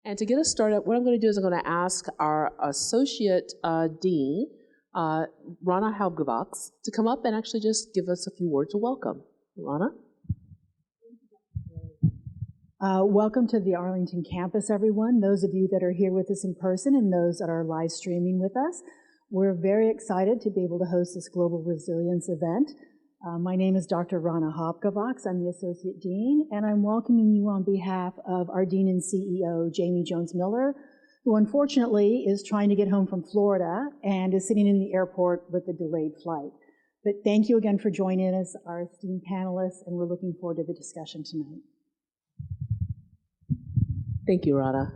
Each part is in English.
And to get us started, what I'm going to do is I'm going to ask our Associate Dean, Rana Halbgevaks, to come up and actually just give us a few words of welcome. Rana? Welcome to the Arlington campus, everyone. Those of you that are here with us in person and those that are live streaming with us. We're very excited to be able to host this Global Resilience event. My name is Dr. Rana Halbgevaks. I'm the Associate Dean, and I'm welcoming you on behalf of our Dean and CEO, Jamie Jones-Miller, who unfortunately is trying to get home from Florida and is sitting in the airport with a delayed flight. But thank you again for joining us, our esteemed panelists, and we're looking forward to the discussion tonight. Thank you, Rana.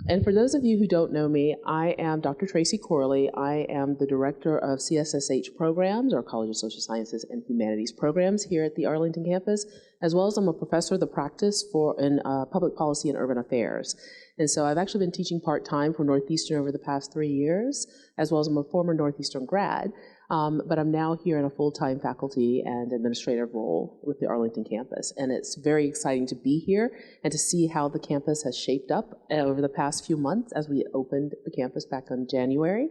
And for those of you who don't know me, I am Dr. Tracy Corley. I am the Director of CSSH programs, or College of Social Sciences and Humanities programs here at the Arlington campus, as well as I'm a professor of the practice in public policy and urban affairs. And so I've actually been teaching part-time for Northeastern over the past 3 years, as well as I'm a former Northeastern grad. But I'm now here in a full-time faculty and administrative role with the Arlington campus. And it's very exciting to be here and to see how the campus has shaped up over the past few months as we opened the campus back in January.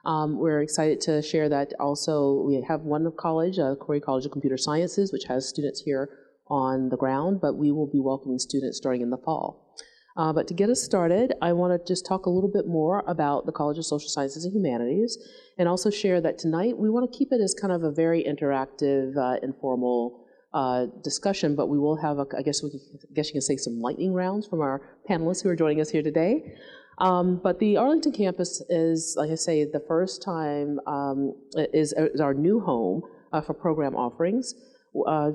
We're excited to share that also we have one college, Corey College of Computer Sciences, which has students here on the ground, but we will be welcoming students starting in the fall. But to get us started, I want to just talk a little bit more about the College of Social Sciences and Humanities, and also share that tonight we want to keep it as kind of a very interactive, informal discussion, but we will have, I guess you can say, some lightning rounds from our panelists who are joining us here today. But the Arlington campus is, like I say, the first time is our new home for program offerings.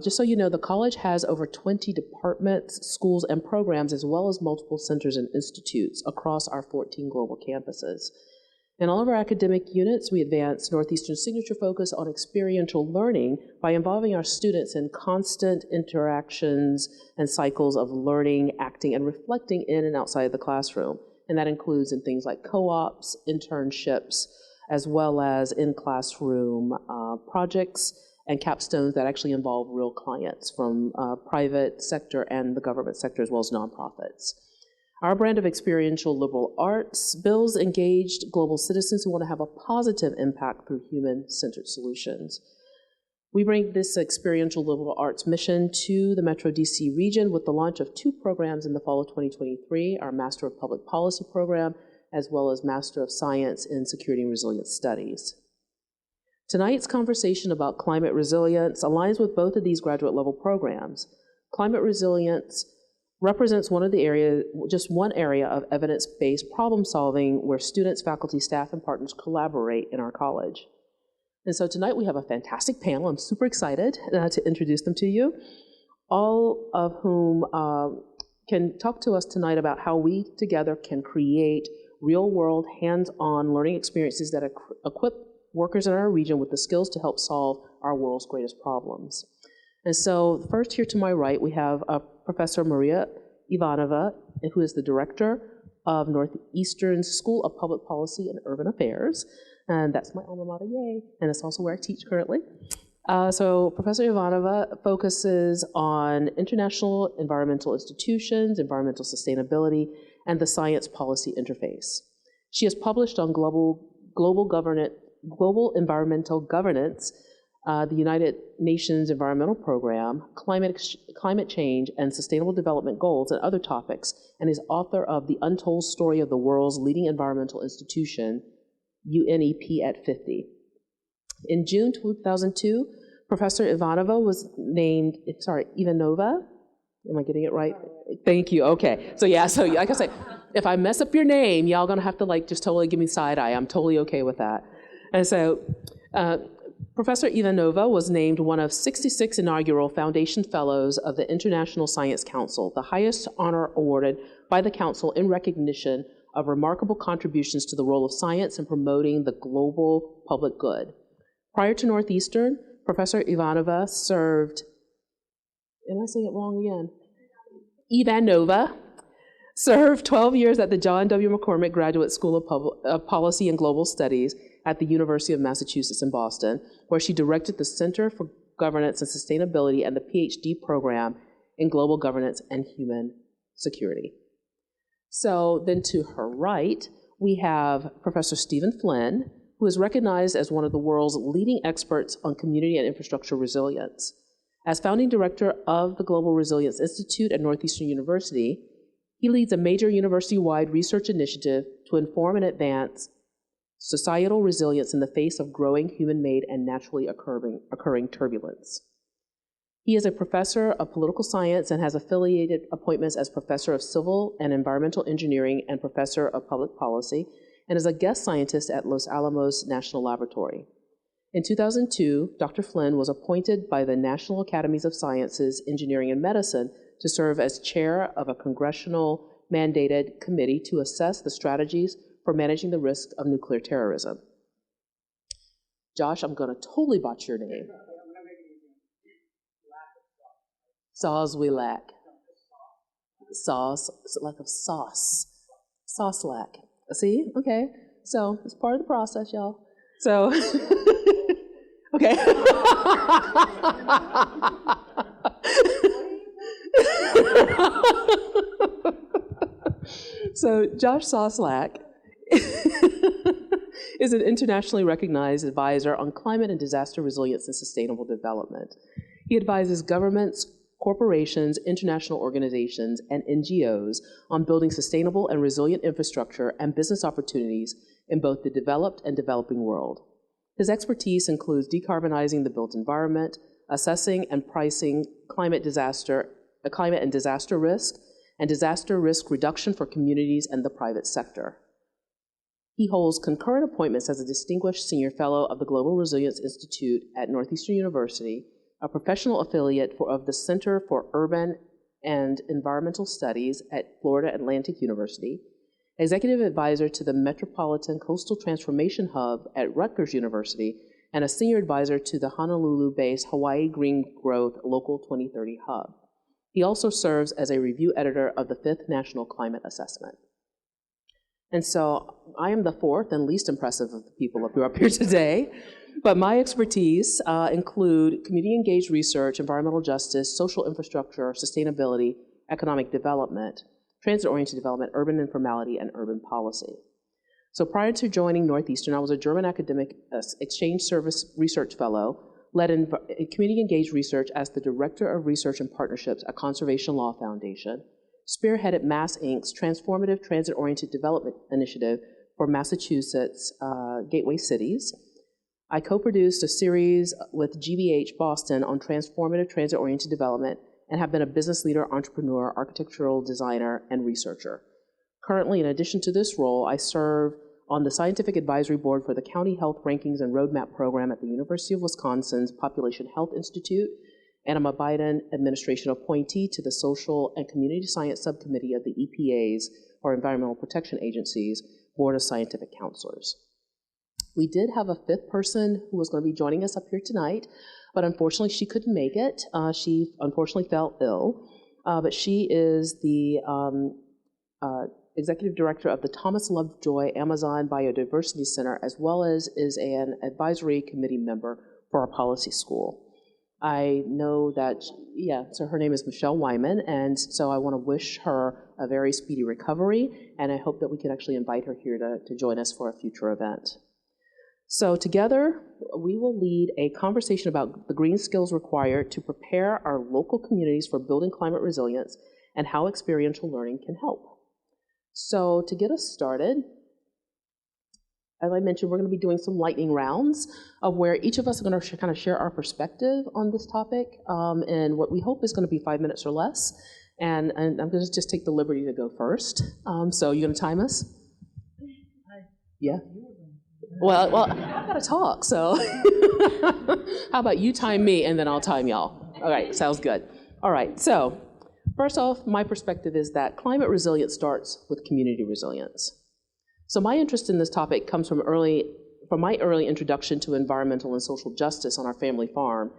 Just so you know, the college has over 20 departments, schools, and programs, as well as multiple centers and institutes across our 14 global campuses. In all of our academic units, we advance Northeastern's signature focus on experiential learning by involving our students in constant interactions and cycles of learning, acting, and reflecting in and outside of the classroom. And that includes in things like co-ops, internships, as well as in-classroom projects and capstones that actually involve real clients from private sector and the government sector, as well as nonprofits. Our brand of experiential liberal arts builds engaged global citizens who want to have a positive impact through human-centered solutions. We bring this experiential liberal arts mission to the Metro DC region with the launch of 2 programs in the fall of 2023, our Master of Public Policy program, as well as Master of Science in Security and Resilience Studies. Tonight's conversation about climate resilience aligns with both of these graduate level programs. Climate resilience represents just one area of evidence-based problem solving where students, faculty, staff, and partners collaborate in our college. And so tonight we have a fantastic panel. I'm super excited to introduce them to you, all of whom can talk to us tonight about how we together can create real-world, hands-on learning experiences that equip workers in our region with the skills to help solve our world's greatest problems. And so first here to my right, we have Professor Maria Ivanova, who is the director of Northeastern School of Public Policy and Urban Affairs. And that's my alma mater, yay. And that's also where I teach currently. So Professor Ivanova focuses on international environmental institutions, environmental sustainability, and the science policy interface. She has published on global environmental governance, the United Nations Environmental Program, climate change and sustainable development goals, and other topics, and is author of The Untold Story of the World's Leading Environmental Institution, UNEP at 50. In June 2002, Professor Ivanova was named, Ivanova, am I getting it right? Thank you, okay. So like I say, if I mess up your name, y'all gonna have to just totally give me side eye. I'm totally okay with that. And so Professor Ivanova was named one of 66 inaugural Foundation Fellows of the International Science Council, the highest honor awarded by the Council in recognition of remarkable contributions to the role of science in promoting the global public good. Prior to Northeastern, Professor Ivanova served, am I saying it wrong again? Ivanova served 12 years at the John W. McCormick Graduate School of Policy and Global Studies at the University of Massachusetts in Boston, where she directed the Center for Governance and Sustainability and the PhD program in Global Governance and Human Security. So then to her right, we have Professor Stephen Flynn, who is recognized as one of the world's leading experts on community and infrastructure resilience. As founding director of the Global Resilience Institute at Northeastern University, he leads a major university-wide research initiative to inform and advance societal resilience in the face of growing human-made and naturally occurring turbulence. He is a professor of political science and has affiliated appointments as professor of civil and environmental engineering and professor of public policy, and is a guest scientist at Los Alamos National Laboratory. In 2002, Dr. Flynn was appointed by the National Academies of Sciences, Engineering, and Medicine to serve as chair of a congressional mandated committee to assess the strategies for managing the risk of nuclear terrorism. Josh, I'm going to totally botch your name. Sauce we lack. Sauce, lack of sauce. Sauce lack. See? Okay. So it's part of the process, y'all. So, okay. So Josh Soslack is an internationally recognized advisor on climate and disaster resilience and sustainable development. He advises governments, corporations, international organizations, and NGOs on building sustainable and resilient infrastructure and business opportunities in both the developed and developing world. His expertise includes decarbonizing the built environment, assessing and pricing climate and disaster risk, and disaster risk reduction for communities and the private sector. He holds concurrent appointments as a Distinguished Senior Fellow of the Global Resilience Institute at Northeastern University, a professional affiliate of the Center for Urban and Environmental Studies at Florida Atlantic University, executive advisor to the Metropolitan Coastal Transformation Hub at Rutgers University, and a senior advisor to the Honolulu-based Hawaii Green Growth Local 2030 Hub. He also serves as a review editor of the 5th National Climate Assessment. And so I am the fourth and least impressive of the people up here today, but my expertise include community-engaged research, environmental justice, social infrastructure, sustainability, economic development, transit-oriented development, urban informality, and urban policy. So prior to joining Northeastern, I was a German academic exchange service research fellow, led in community-engaged research as the Director of Research and Partnerships at Conservation Law Foundation, spearheaded Mass Inc.'s Transformative Transit-Oriented Development Initiative for Massachusetts Gateway Cities. I co-produced a series with GBH Boston on transformative transit-oriented development and have been a business leader, entrepreneur, architectural designer, and researcher. Currently, in addition to this role, I serve on the Scientific Advisory Board for the County Health Rankings and Roadmap Program at the University of Wisconsin's Population Health Institute, and I'm a Biden administration appointee to the Social and Community Science Subcommittee of the EPA's, or Environmental Protection Agency's, Board of Scientific Counselors. We did have a fifth person who was going to be joining us up here tonight, but unfortunately she couldn't make it. She unfortunately fell ill, but she is the Executive Director of the Thomas Lovejoy Amazon Biodiversity Center, as well as is an advisory committee member for our policy school. I know that, so her name is Michelle Wyman, and so I want to wish her a very speedy recovery, and I hope that we can actually invite her here to join us for a future event. So together, we will lead a conversation about the green skills required to prepare our local communities for building climate resilience and how experiential learning can help. So to get us started, as I mentioned, we're going to be doing some lightning rounds of where each of us are going to kind of share our perspective on this topic and what we hope is going to be 5 minutes or less. And I'm going to just take the liberty to go first. So you going to time us? Yeah? Well, I've got to talk, so how about you time me and then I'll time y'all? All right, sounds good. All right, so first off, my perspective is that climate resilience starts with community resilience. So my interest in this topic comes from my early introduction to environmental and social justice on our family farm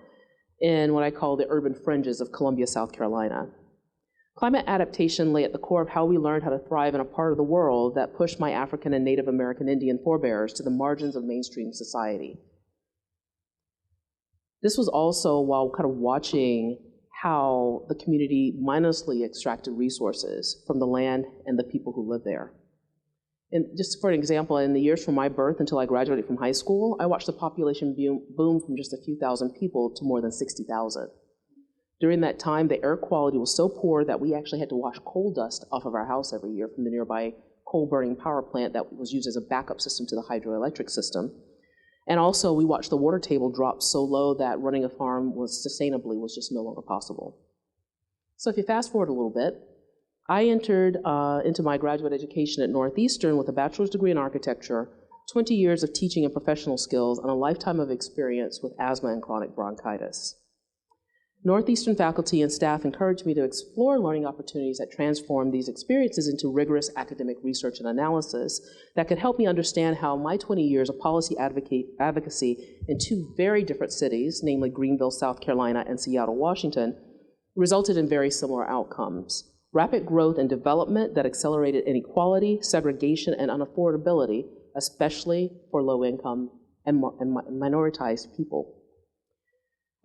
in what I call the urban fringes of Columbia, South Carolina. Climate adaptation lay at the core of how we learned how to thrive in a part of the world that pushed my African and Native American Indian forebears to the margins of mainstream society. This was also while kind of watching how the community mindlessly extracted resources from the land and the people who live there. And just for an example, in the years from my birth until I graduated from high school, I watched the population boom from just a few thousand people to more than 60,000. During that time, the air quality was so poor that we actually had to wash coal dust off of our house every year from the nearby coal-burning power plant that was used as a backup system to the hydroelectric system. And also, we watched the water table drop so low that running a farm sustainably was just no longer possible. So if you fast forward a little bit, I entered into my graduate education at Northeastern with a bachelor's degree in architecture, 20 years of teaching and professional skills, and a lifetime of experience with asthma and chronic bronchitis. Northeastern faculty and staff encouraged me to explore learning opportunities that transform these experiences into rigorous academic research and analysis that could help me understand how my 20 years of policy advocacy in two very different cities, namely Greenville, South Carolina, and Seattle, Washington, resulted in very similar outcomes. Rapid growth and development that accelerated inequality, segregation, and unaffordability, especially for low-income and minoritized people.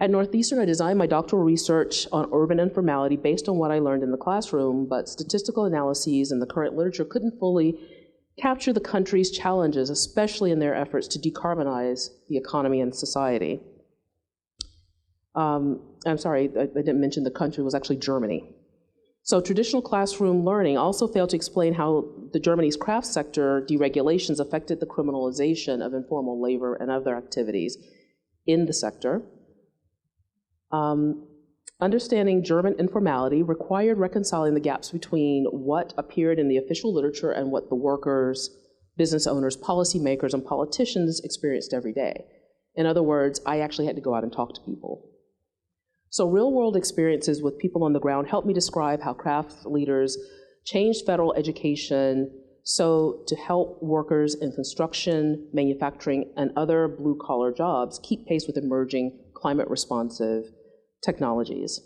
At Northeastern, I designed my doctoral research on urban informality based on what I learned in the classroom, but statistical analyses and the current literature couldn't fully capture the country's challenges, especially in their efforts to decarbonize the economy and society. I'm sorry, I didn't mention the country was actually Germany. So traditional classroom learning also failed to explain how the Germany's craft sector deregulations affected the criminalization of informal labor and other activities in the sector. Understanding German informality required reconciling the gaps between what appeared in the official literature and what the workers, business owners, policymakers, and politicians experienced every day. In other words, I actually had to go out and talk to people. So real-world experiences with people on the ground helped me describe how craft leaders changed federal education so to help workers in construction, manufacturing, and other blue-collar jobs keep pace with emerging climate-responsive technologies.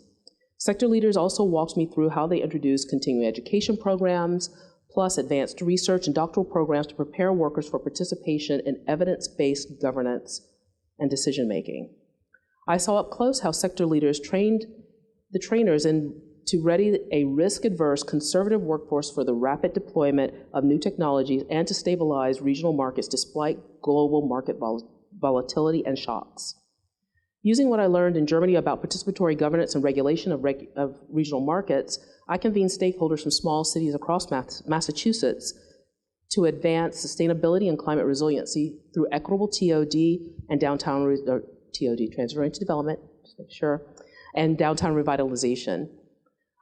Sector leaders also walked me through how they introduced continuing education programs, plus advanced research and doctoral programs to prepare workers for participation in evidence-based governance and decision-making. I saw up close how sector leaders trained the trainers to ready a risk-adverse conservative workforce for the rapid deployment of new technologies and to stabilize regional markets despite global market volatility and shocks. Using what I learned in Germany about participatory governance and regulation of regional markets, I convened stakeholders from small cities across Massachusetts to advance sustainability and climate resiliency through equitable TOD and TOD, transfer development, just make sure, and downtown revitalization.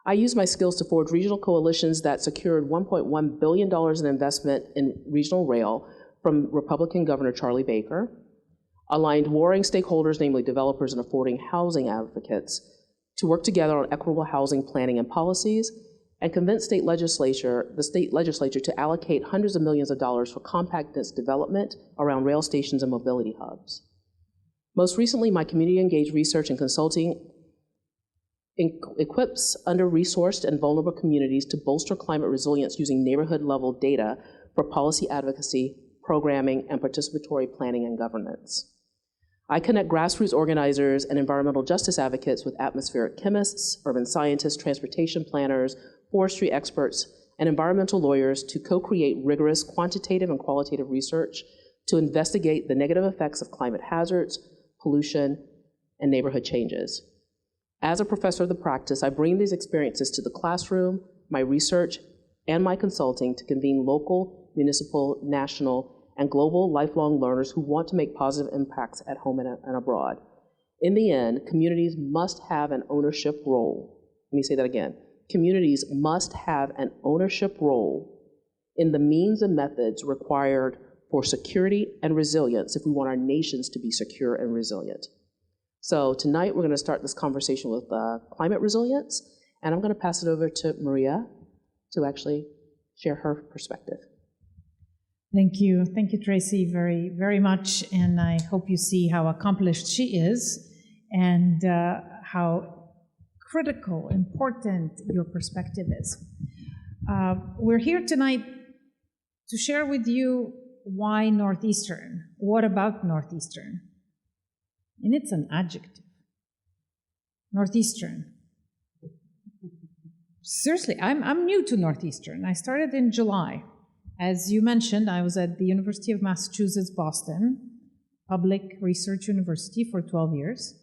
I used my skills to forge regional coalitions that secured $1.1 billion in investment in regional rail from Republican Governor Charlie Baker, aligned warring stakeholders, namely developers and affording housing advocates, to work together on equitable housing planning and policies, and convinced the state legislature to allocate hundreds of millions of dollars for compact dense development around rail stations and mobility hubs. Most recently, my community-engaged research and consulting equips under-resourced and vulnerable communities to bolster climate resilience using neighborhood-level data for policy advocacy, programming, and participatory planning and governance. I connect grassroots organizers and environmental justice advocates with atmospheric chemists, urban scientists, transportation planners, forestry experts, and environmental lawyers to co-create rigorous quantitative and qualitative research to investigate the negative effects of climate hazards, pollution, and neighborhood changes. As a professor of the practice, I bring these experiences to the classroom, my research, and my consulting to convene local, municipal, national, and global lifelong learners who want to make positive impacts at home and abroad. In the end, communities must have an ownership role. Let me say that again. Communities must have an ownership role in the means and methods required for security and resilience if we want our nations to be secure and resilient. So tonight we're going to start this conversation with climate resilience, and I'm going to pass it over to Maria to actually share her perspective. Thank you, Tracy, very, very much, and I hope you see how accomplished she is and how critical, important your perspective is. We're here tonight to share with you why Northeastern. What about Northeastern? And it's an adjective. Northeastern. Seriously, I'm new to Northeastern. I started in July. As you mentioned, I was at the University of Massachusetts, Boston, public research university for 12 years.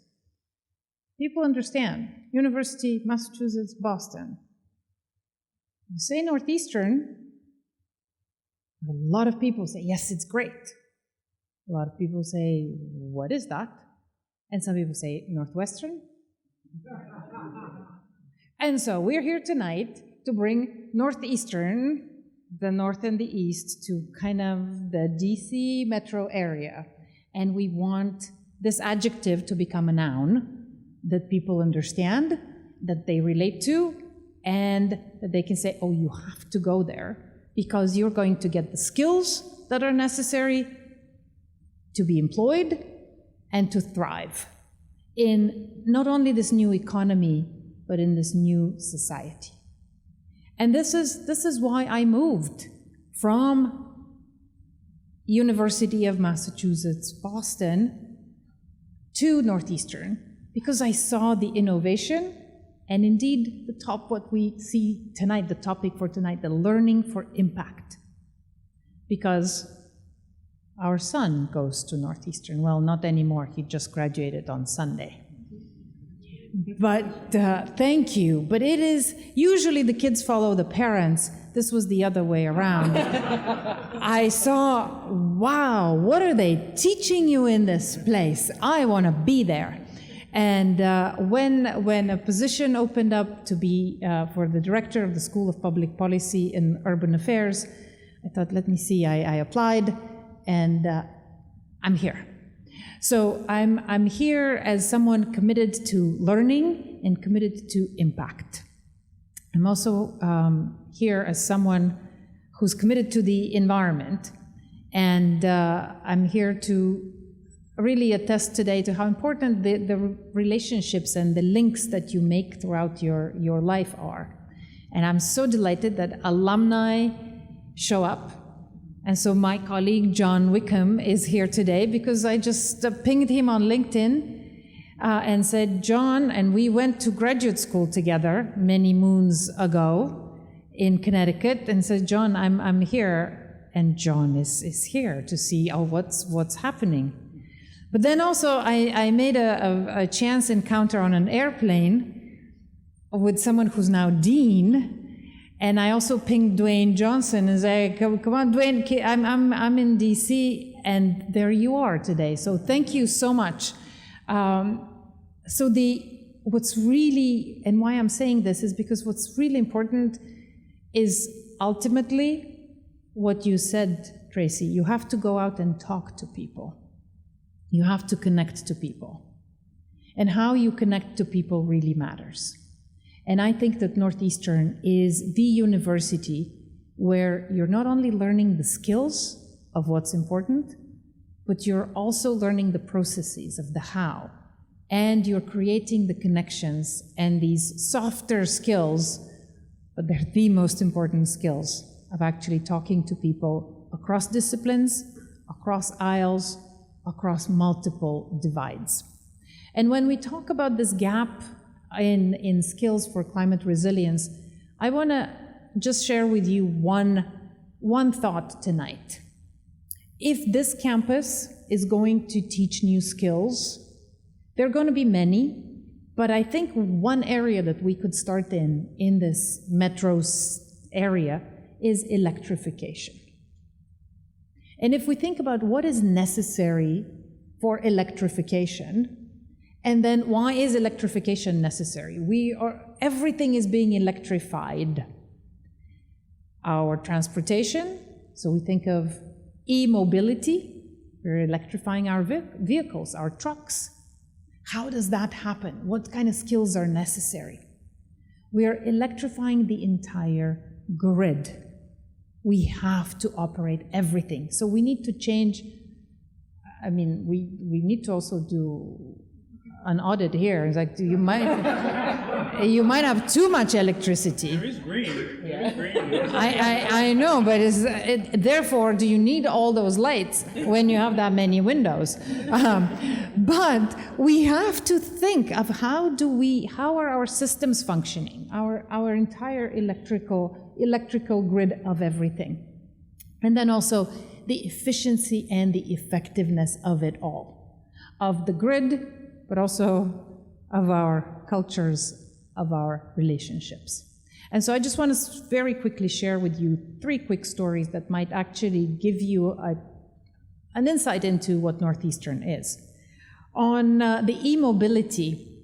People understand. University, Massachusetts, Boston. You say Northeastern, a lot of people say, yes, it's great. A lot of people say, what is that? And some people say, Northwestern. And so we're here tonight to bring Northeastern, the North and the East, to kind of the DC metro area. And we want this adjective to become a noun that people understand, that they relate to, and that they can say, oh, you have to go there because you're going to get the skills that are necessary to be employed and to thrive in not only this new economy, but in this new society. And this is why I moved from University of Massachusetts, Boston, to Northeastern, because I saw the innovation and indeed what we see tonight, the topic for tonight, the learning for impact. Because our son goes to Northeastern. Well, not anymore. He just graduated on Sunday. But thank you. But it is, usually the kids follow the parents. This was the other way around. I saw, wow, what are they teaching you in this place? I want to be there. And when a position opened up to be for the director of the School of Public Policy and Urban Affairs, I thought, let me see, I applied, and I'm here. So I'm here as someone committed to learning and committed to impact. I'm also here as someone who's committed to the environment, and I'm here to really attest today to how important the relationships and the links that you make throughout your life are. And I'm so delighted that alumni show up. And so my colleague John Wickham is here today because I just pinged him on LinkedIn and said, John, and we went to graduate school together many moons ago in Connecticut, and said, John, I'm here. And John is here to see what's happening. But then also I made a chance encounter on an airplane with someone who's now dean, and I also pinged Dwayne Johnson and said, come on, Dwayne, I'm in DC, and there you are today. So thank you so much. What's really, and why I'm saying this is because what's really important is ultimately what you said, Tracy. You have to go out and talk to people. You have to connect to people. And how you connect to people really matters. And I think that Northeastern is the university where you're not only learning the skills of what's important, but you're also learning the processes of the how. And you're creating the connections and these softer skills, but they're the most important skills of actually talking to people across disciplines, across aisles, across multiple divides. And when we talk about this gap in skills for climate resilience, I want to just share with you one thought tonight. If this campus is going to teach new skills, there are going to be many, but I think one area that we could start in this metro area is electrification. And if we think about what is necessary for electrification, and then why is electrification necessary? Everything is being electrified. Our transportation, so we think of e-mobility, we're electrifying our vehicles, our trucks. How does that happen? What kind of skills are necessary? We are electrifying the entire grid. We have to operate everything. So we need to change, we need to also do an audit here. It's like, you might, You might have too much electricity. There is green. There is green. I know, but therefore, do you need all those lights when you have that many windows? But we have to think of how are our systems functioning, our entire electrical grid of everything. And then also the efficiency and the effectiveness of it all, of the grid, but also of our cultures, of our relationships. And so I just want to very quickly share with you 3 quick stories that might actually give you an insight into what Northeastern is. On the e-mobility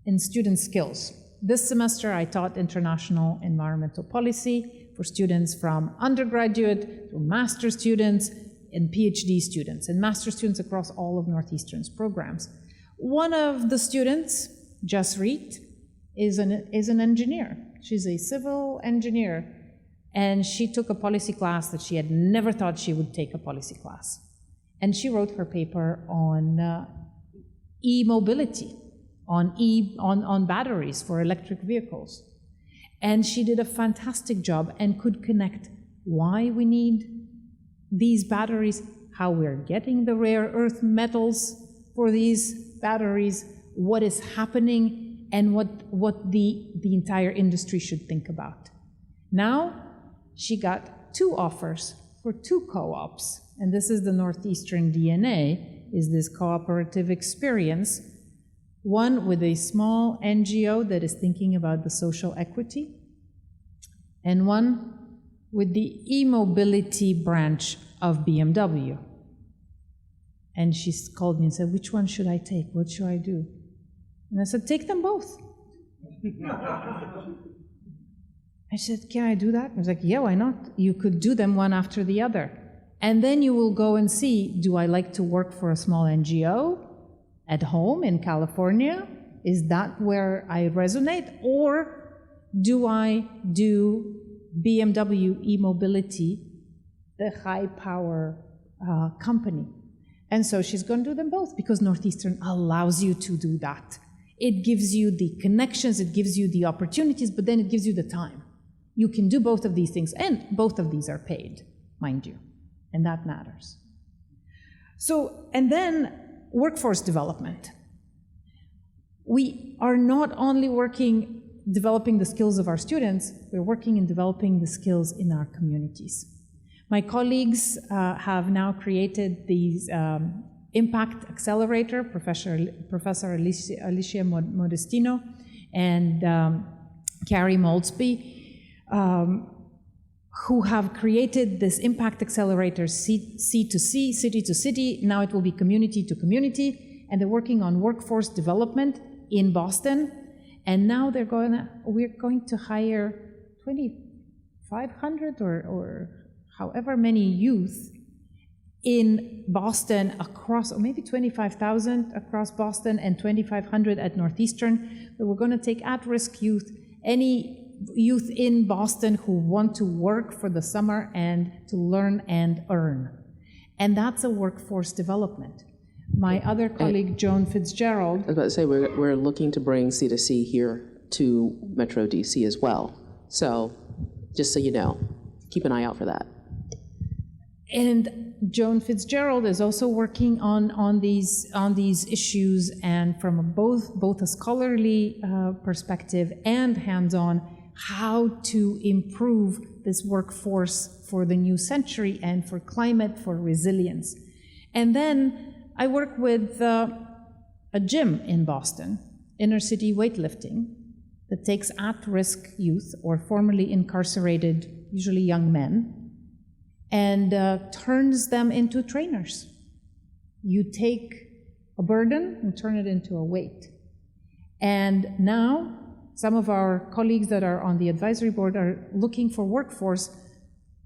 in student skills. This semester I taught international environmental policy for students from undergraduate to master students and PhD students, and master students across all of Northeastern's programs. One of the students, Jasreet, is an engineer. She's a civil engineer, and she took a policy class that she had never thought she would take a policy class. And she wrote her paper on e-mobility, on batteries for electric vehicles. And she did a fantastic job and could connect why we need these batteries, how we're getting the rare earth metals for these batteries, what is happening, and what the entire industry should think about. Now, she got 2 offers for 2 co-ops, and this is the Northeastern DNA, is this cooperative experience, one with a small NGO that is thinking about the social equity, and one with the e-mobility branch of BMW. And she called me and said, which one should I take? What should I do? And I said, take them both. I said, can I do that? I was like, yeah, why not? You could do them one after the other. And then you will go and see, do I like to work for a small NGO at home in California? Is that where I resonate? Or do I do BMW e-mobility, the high power company? And so she's going to do them both because Northeastern allows you to do that. It gives you the connections, it gives you the opportunities, but then it gives you the time. You can do both of these things, and both of these are paid, mind you, and that matters. So, and then workforce development. We are not only developing the skills of our students, we're working in developing the skills in our communities. My colleagues have now created these Impact Accelerator, Professor Alicia Modestino and Carrie Moldsby, who have created this Impact Accelerator C to C, city to city. Now it will be community to community, and they're working on workforce development in Boston. And now we're going to hire 2,500 or however many youth in Boston across, or maybe 25,000 across Boston and 2,500 at Northeastern. But we're going to take at-risk youth, any youth in Boston who want to work for the summer and to learn and earn. And that's a workforce development. My other colleague, Joan Fitzgerald. I was about to say, we're looking to bring C2C here to Metro DC as well. So, just so you know, keep an eye out for that. And Joan Fitzgerald is also working on these issues, and from both a scholarly perspective and hands-on, how to improve this workforce for the new century and for climate, for resilience. And then I work with a gym in Boston, inner city weightlifting, that takes at-risk youth or formerly incarcerated, usually young men, and turns them into trainers. You take a burden and turn it into a weight. And now, some of our colleagues that are on the advisory board are looking for workforce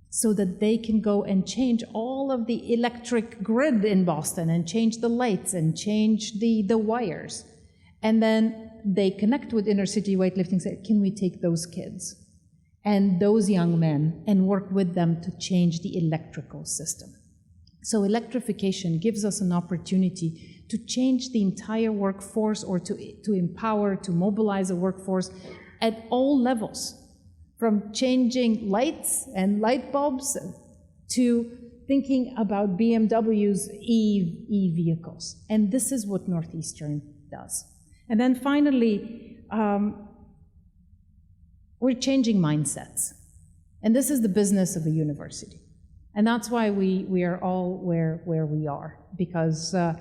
so that they can go and change all of the electric grid in Boston and change the lights and change the wires. And then they connect with inner city weightlifting and say, can we take those kids and those young men and work with them to change the electrical system? So electrification gives us an opportunity to change the entire workforce, or to empower, to mobilize a workforce at all levels, from changing lights and light bulbs to thinking about BMW's e-vehicles. And this is what Northeastern does. And then finally, we're changing mindsets. And this is the business of a university. And that's why we are all where we are. Because at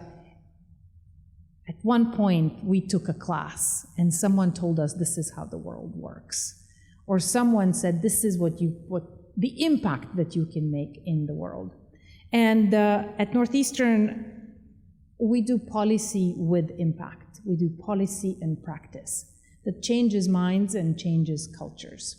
one point, we took a class and someone told us this is how the world works. Or someone said this is what the impact that you can make in the world. And at Northeastern, we do policy with impact. We do policy and practice that changes minds and changes cultures.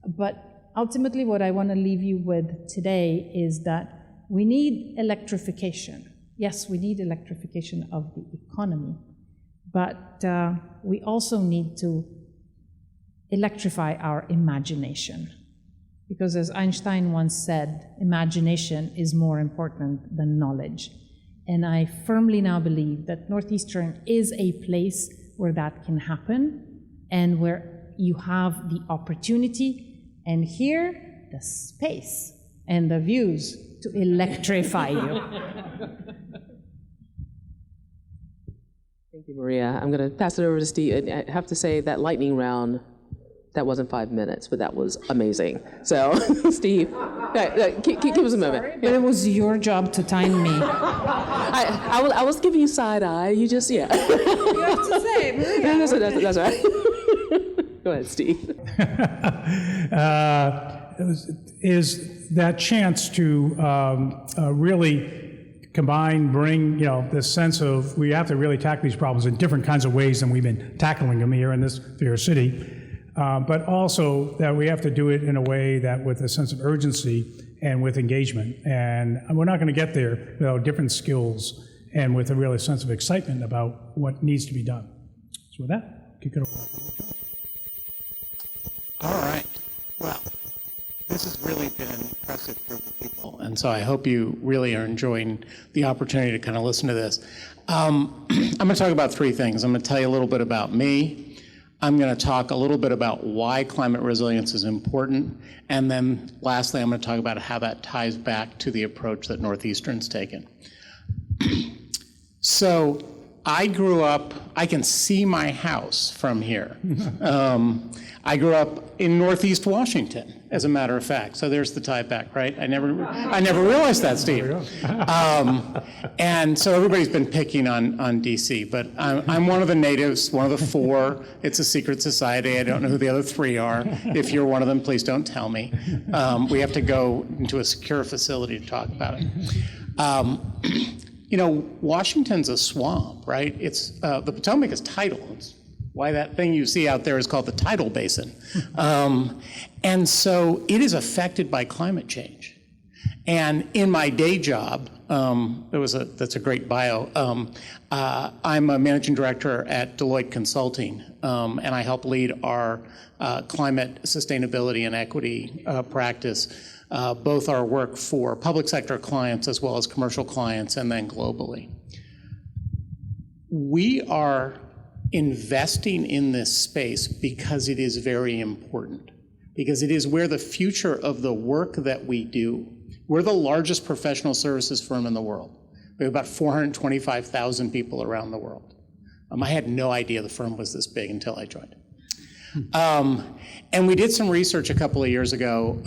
But ultimately, what I want to leave you with today is that we need electrification. Yes, we need electrification of the economy, but we also need to electrify our imagination. Because as Einstein once said, imagination is more important than knowledge. And I firmly now believe that Northeastern is a place where that can happen and where you have the opportunity and here the space and the views to electrify you. Thank you, Maria. I'm going to pass it over to Steve. I have to say that lightning round, that wasn't 5 minutes, but that was amazing. So, Steve, give us a moment. But it was your job to time me. I was giving you side eye. You just, yeah. You have to say, Maria. That's right. Go ahead, Steve. Is that chance to really combine, bring, this sense of we have to really tackle these problems in different kinds of ways than we've been tackling them here in this fair city. But also that we have to do it in a way that with a sense of urgency and with engagement. And we're not going to get there without different skills and with a real sense of excitement about what needs to be done. So with that, kick it over. All right. Well, this has really been an impressive group of people. And so I hope you really are enjoying the opportunity to kind of listen to this. I'm going to talk about three things. I'm going to tell you a little bit about me. I'm going to talk a little bit about why climate resilience is important, and then lastly, I'm going to talk about how that ties back to the approach that Northeastern's taken. So I grew up, I can see my house from here. I grew up in Northeast Washington, as a matter of fact. So there's the tie back, right? I never realized that, Steve. And so everybody's been picking on DC, but I'm one of the natives, one of the four. It's a secret society. I don't know who the other three are. If you're one of them, please don't tell me. We have to go into a secure facility to talk about it. Washington's a swamp, right? It's the Potomac is tidal. It's why that thing you see out there is called the tidal basin. And so it is affected by climate change. And in my day job, that's a great bio. I'm a managing director at Deloitte Consulting, and I help lead our climate sustainability and equity practice, both our work for public sector clients as well as commercial clients, and then globally. We are investing in this space because it is very important, because it is where the future of the work that we do. We're the largest professional services firm in the world. We have about 425,000 people around the world. I had no idea the firm was this big until I joined. And we did some research a couple of years ago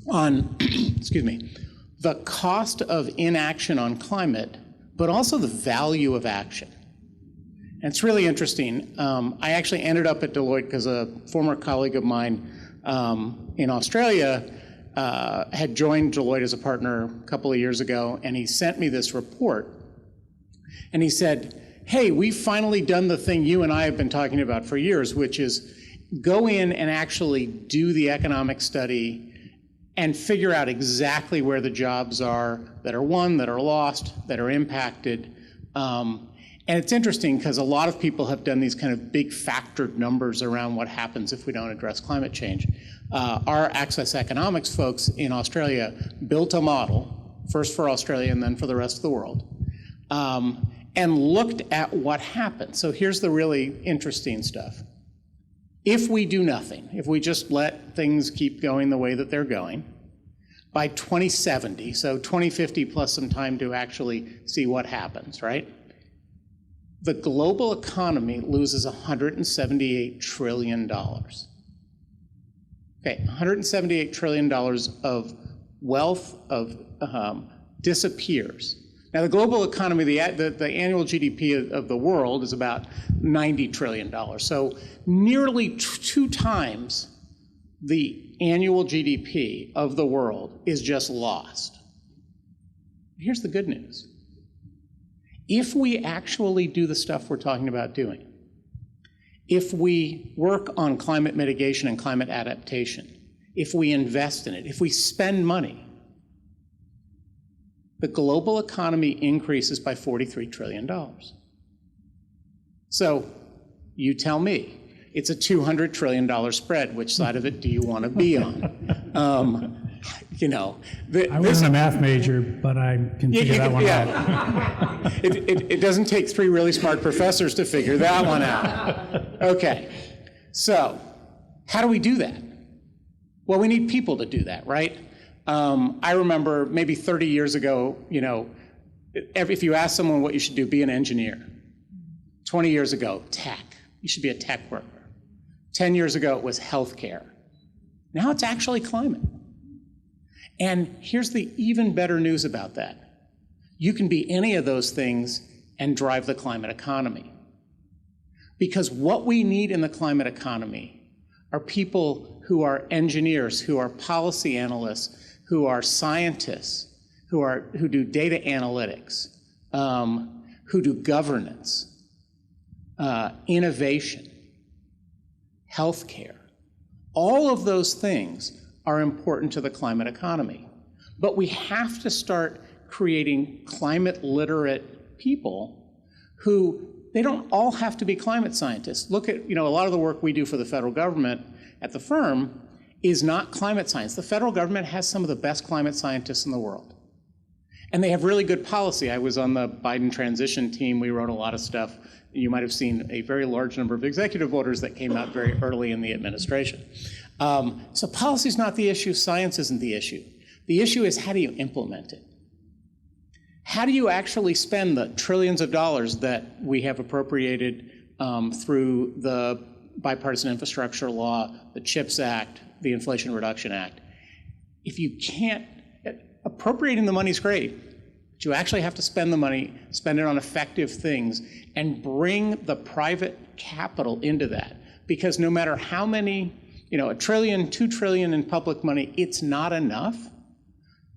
on, the cost of inaction on climate, but also the value of action. And it's really interesting. I actually ended up at Deloitte because a former colleague of mine in Australia had joined Deloitte as a partner a couple of years ago, and he sent me this report. And he said, hey, we've finally done the thing you and I have been talking about for years, which is go in and actually do the economic study and figure out exactly where the jobs are that are won, that are lost, that are impacted. And it's interesting because a lot of people have done these kind of big factored numbers around what happens if we don't address climate change. Our Access Economics folks in Australia built a model first for Australia and then for the rest of the world, and looked at what happened. So here's the really interesting stuff. If we do nothing, if we just let things keep going the way that they're going, by 2070, so 2050 plus some time to actually see what happens, right? The global economy loses $178 trillion. Okay, $178 trillion of wealth disappears. Now, the global economy, the annual GDP of the world is about $90 trillion. So nearly 2 times the annual GDP of the world is just lost. Here's the good news. If we actually do the stuff we're talking about doing, if we work on climate mitigation and climate adaptation, if we invest in it, if we spend money, the global economy increases by $43 trillion. So you tell me, it's a $200 trillion spread. Which side of it do you want to be on? I wasn't a math major, but I can figure that one out. It doesn't take 3 really smart professors to figure that one out. Okay, so how do we do that? Well, we need people to do that, right? I remember maybe 30 years ago, if you ask someone what you should do, be an engineer. 20 years ago, tech. You should be a tech worker. 10 years ago, it was healthcare. Now it's actually climate. And here's the even better news about that. You can be any of those things and drive the climate economy. Because what we need in the climate economy are people who are engineers, who are policy analysts, who are scientists, who do data analytics, who do governance, innovation, healthcare. All of those things are important to the climate economy. But we have to start creating climate literate people who, they don't all have to be climate scientists. Look at, a lot of the work we do for the federal government at the firm is not climate science. The federal government has some of the best climate scientists in the world. And they have really good policy. I was on the Biden transition team. We wrote a lot of stuff. You might have seen a very large number of executive orders that came out very early in the administration. So policy is not the issue. Science isn't the issue. The issue is, how do you implement it? How do you actually spend the trillions of dollars that we have appropriated through the bipartisan infrastructure law, the CHIPS Act, the Inflation Reduction Act? If you can't, appropriating the money is great, but you actually have to spend the money, spend it on effective things, and bring the private capital into that. Because no matter how many, $1 trillion, $2 trillion in public money, it's not enough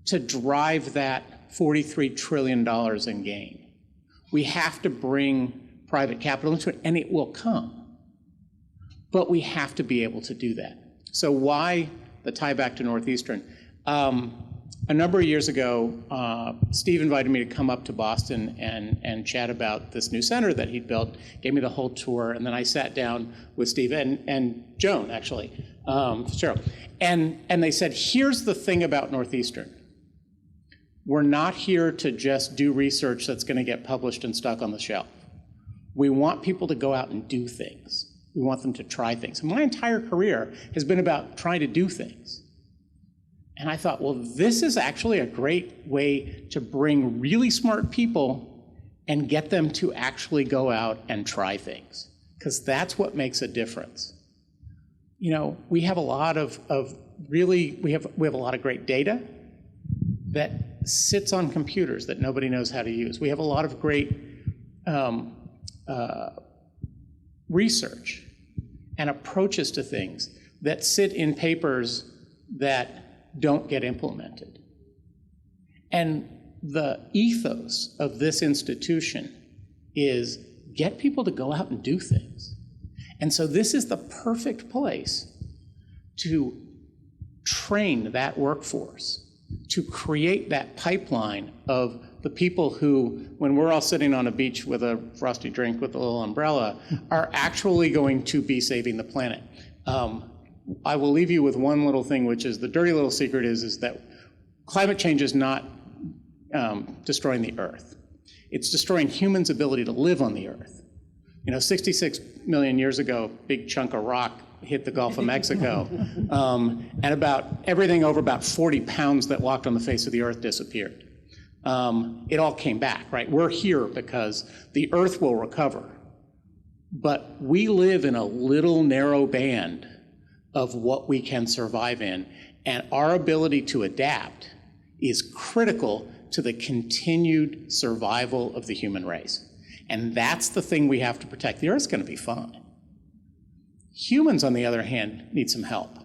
to drive that $43 trillion in gain. We have to bring private capital into it, and it will come. But we have to be able to do that. So why the tie back to Northeastern? A number of years ago, Steve invited me to come up to Boston and chat about this new center that he'd built, gave me the whole tour, and then I sat down with Steve and Joan, actually, Cheryl, and they said, here's the thing about Northeastern. We're not here to just do research that's going to get published and stuck on the shelf. We want people to go out and do things. We want them to try things. And my entire career has been about trying to do things. And I thought, well, this is actually a great way to bring really smart people and get them to actually go out and try things, because that's what makes a difference. We have a lot of we have a lot of great data that sits on computers that nobody knows how to use. We have a lot of great research and approaches to things that sit in papers that don't get implemented. And the ethos of this institution is get people to go out and do things. And so this is the perfect place to train that workforce, to create that pipeline of the people who, when we're all sitting on a beach with a frosty drink with a little umbrella, are actually going to be saving the planet. I will leave you with one little thing, which is the dirty little secret is that climate change is not destroying the Earth. It's destroying humans' ability to live on the Earth. 66 million years ago, a big chunk of rock hit the Gulf of Mexico, and about everything over about 40 pounds that walked on the face of the Earth disappeared. It all came back, right? We're here because the Earth will recover. But we live in a little narrow band of what we can survive in, and our ability to adapt is critical to the continued survival of the human race. And that's the thing we have to protect. The Earth's going to be fine. Humans, on the other hand, need some help.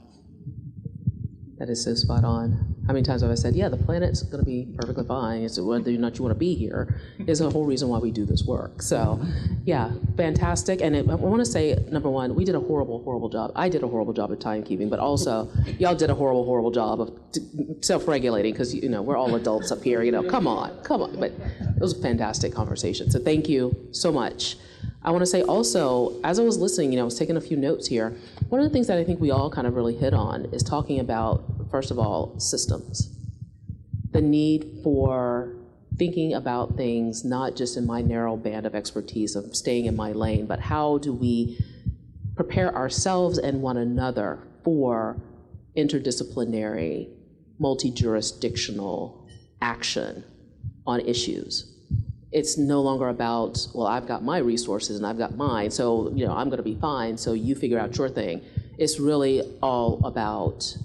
That is so spot on. How many times have I said, yeah, the planet's going to be perfectly fine. It's whether or not you want to be here is the whole reason why we do this work. So, yeah, fantastic. And I want to say, number one, we did a horrible, horrible job. I did a horrible job of timekeeping, but also y'all did a horrible, horrible job of self-regulating because, we're all adults up here. Come on. But it was a fantastic conversation. So thank you so much. I want to say also, as I was listening, I was taking a few notes here. One of the things that I think we all kind of really hit on is talking about, first of all, systems. The need for thinking about things not just in my narrow band of expertise of staying in my lane, but how do we prepare ourselves and one another for interdisciplinary, multi-jurisdictional action on issues. It's no longer about, well, I've got my resources and I've got mine, so I'm going to be fine, so you figure out your thing. It's really all about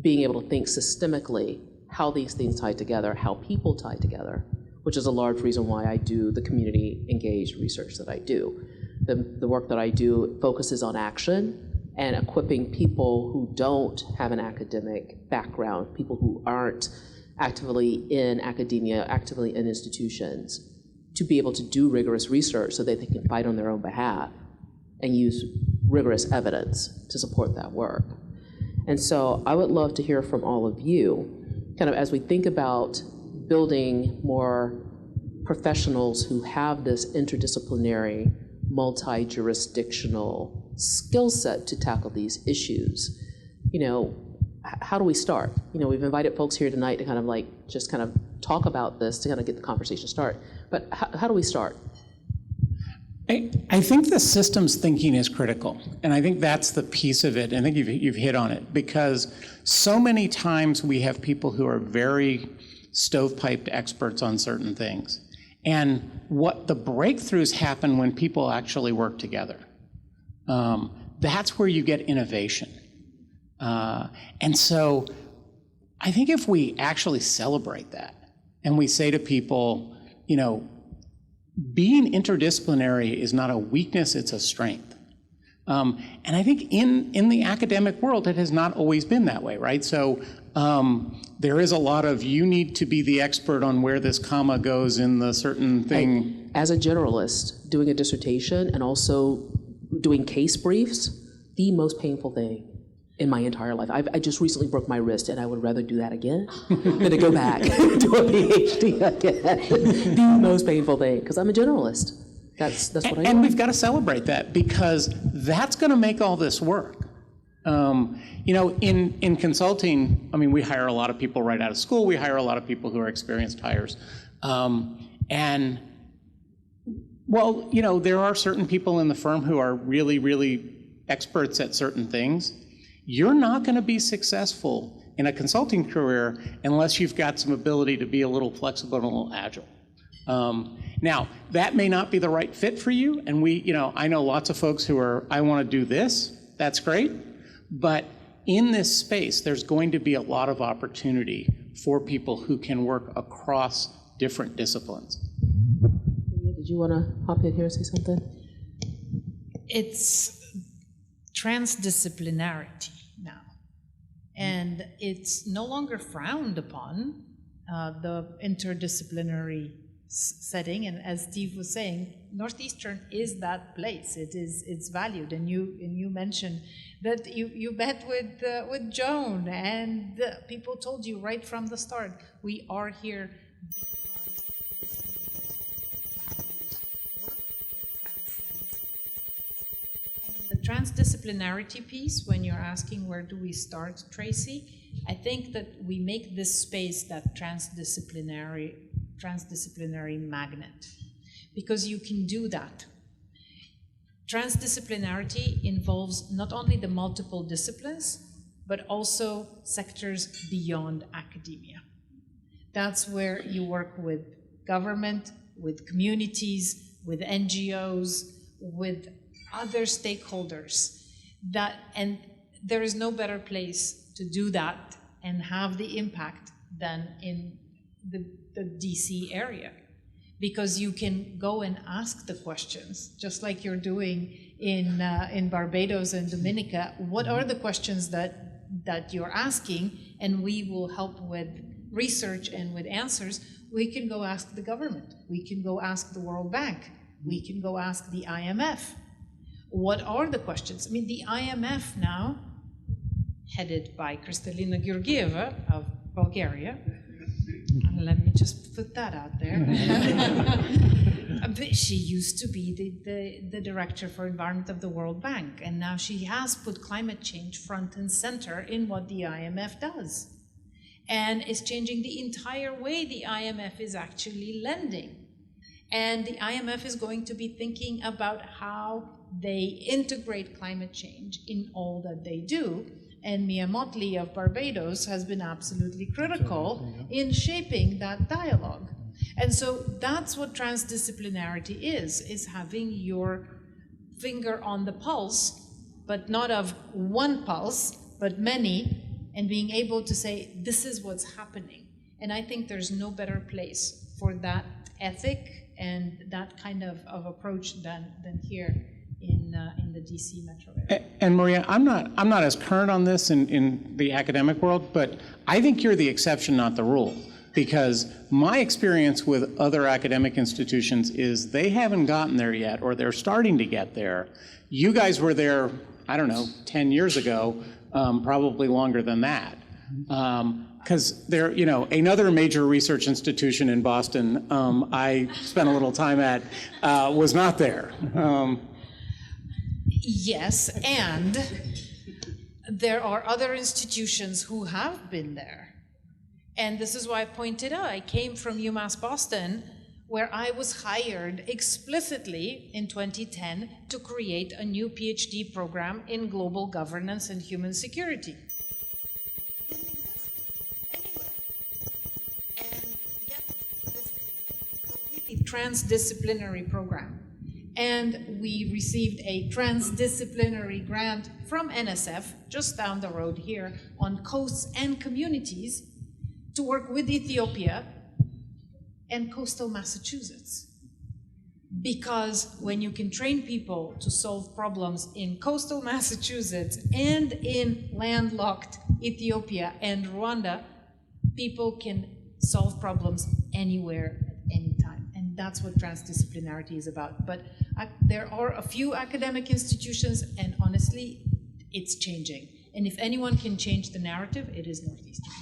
being able to think systemically how these things tie together, how people tie together, which is a large reason why I do the community engaged research that I do. The work that I do focuses on action and equipping people who don't have an academic background, people who aren't actively in academia, actively in institutions, to be able to do rigorous research so that they can fight on their own behalf and use rigorous evidence to support that work. And so I would love to hear from all of you, kind of as we think about building more professionals who have this interdisciplinary, multi-jurisdictional skill set to tackle these issues. How do we start? We've invited folks here tonight to kind of talk about this to kind of get the conversation started. But how do we start? I think the systems thinking is critical, and I think that's the piece of it. I think you've hit on it, because so many times we have people who are very stovepiped experts on certain things, and what the breakthroughs happen when people actually work together. That's where you get innovation. And so I think if we actually celebrate that and we say to people, being interdisciplinary is not a weakness, it's a strength. And I think in the academic world, it has not always been that way, right? So there is a lot of, you need to be the expert on where this comma goes in the certain thing. As a generalist, doing a dissertation and also doing case briefs, the most painful thing in my entire life. I just recently broke my wrist, and I would rather do that again than to go back to a PhD again. The most painful thing, because I'm a generalist. That's what I do. And we've got to celebrate that, because that's going to make all this work. In consulting, we hire a lot of people right out of school. We hire a lot of people who are experienced hires. There are certain people in the firm who are really, really experts at certain things. You're not going to be successful in a consulting career unless you've got some ability to be a little flexible and a little agile. Now, that may not be the right fit for you, and I know lots of folks who are, I want to do this, that's great, but in this space, there's going to be a lot of opportunity for people who can work across different disciplines. Did you want to hop in here and say something? It's transdisciplinarity now, and it's no longer frowned upon, the interdisciplinary setting. And as Steve was saying, Northeastern is that place. It's valued. And you mentioned that you met with Joan, and people told you right from the start, we are here. The transdisciplinarity piece, when you're asking where do we start, Tracy, I think that we make this space that transdisciplinary transdisciplinary magnet, because you can do that. Transdisciplinarity involves not only the multiple disciplines, but also sectors beyond academia. That's where you work with government, with communities, with NGOs, with other stakeholders. And there is no better place to do that and have the impact than in the DC area. Because you can go and ask the questions, just like you're doing in Barbados and Dominica. What are the questions that you're asking? And we will help with research and with answers. We can go ask the government. We can go ask the World Bank. We can go ask the IMF. What are the questions? I mean, the IMF now, headed by Kristalina Georgieva of Bulgaria, let me just put that out there. She used to be the director for environment of the World Bank, and now she has put climate change front and center in what the IMF does, and is changing the entire way the IMF is actually lending. And the IMF is going to be thinking about how they integrate climate change in all that they do. And Mia Motley of Barbados has been absolutely critical in shaping that dialogue. And so that's what transdisciplinarity is having your finger on the pulse, but not of one pulse, but many, and being able to say, this is what's happening. And I think there's no better place for that ethic and that kind of approach than here in the DC metro area. And Maria, I'm not as current on this in the academic world, but I think you're the exception, not the rule. Because my experience with other academic institutions is they haven't gotten there yet, or they're starting to get there. You guys were there, I don't know, 10 years ago, probably longer than that. Because there, another major research institution in Boston I spent a little time at was not there. Yes, and there are other institutions who have been there. And this is why I pointed out, I came from UMass Boston, where I was hired explicitly in 2010 to create a new PhD program in global governance and human security. Transdisciplinary program. And we received a transdisciplinary grant from NSF, just down the road here, on coasts and communities to work with Ethiopia and coastal Massachusetts. Because when you can train people to solve problems in coastal Massachusetts and in landlocked Ethiopia and Rwanda, people can solve problems anywhere at any time. And that's what transdisciplinarity is about. But there are a few academic institutions, and honestly, it's changing. And if anyone can change the narrative, it is Northeastern.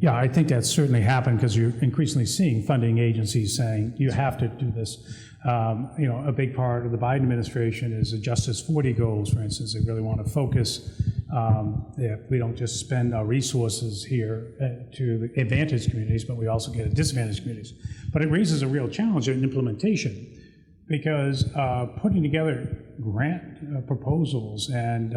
Yeah, I think that's certainly happened because you're increasingly seeing funding agencies saying you have to do this. A big part of the Biden administration is the Justice 40 goals, for instance. They really want to focus that we don't just spend our resources here to the advantaged communities, but we also get at disadvantaged communities. But it raises a real challenge in implementation because putting together grant proposals and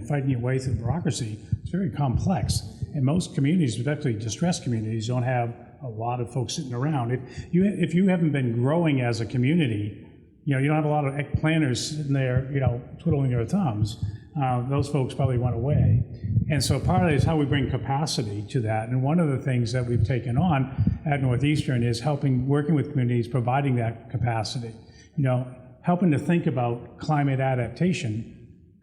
fighting your way through bureaucracy is very complex. And most communities, especially distressed communities, don't have a lot of folks sitting around. If you haven't been growing as a community, you don't have a lot of planners sitting there, twiddling their thumbs. Those folks probably went away. And so part of it is how we bring capacity to that. And one of the things that we've taken on at Northeastern is working with communities, providing that capacity. Helping to think about climate adaptation.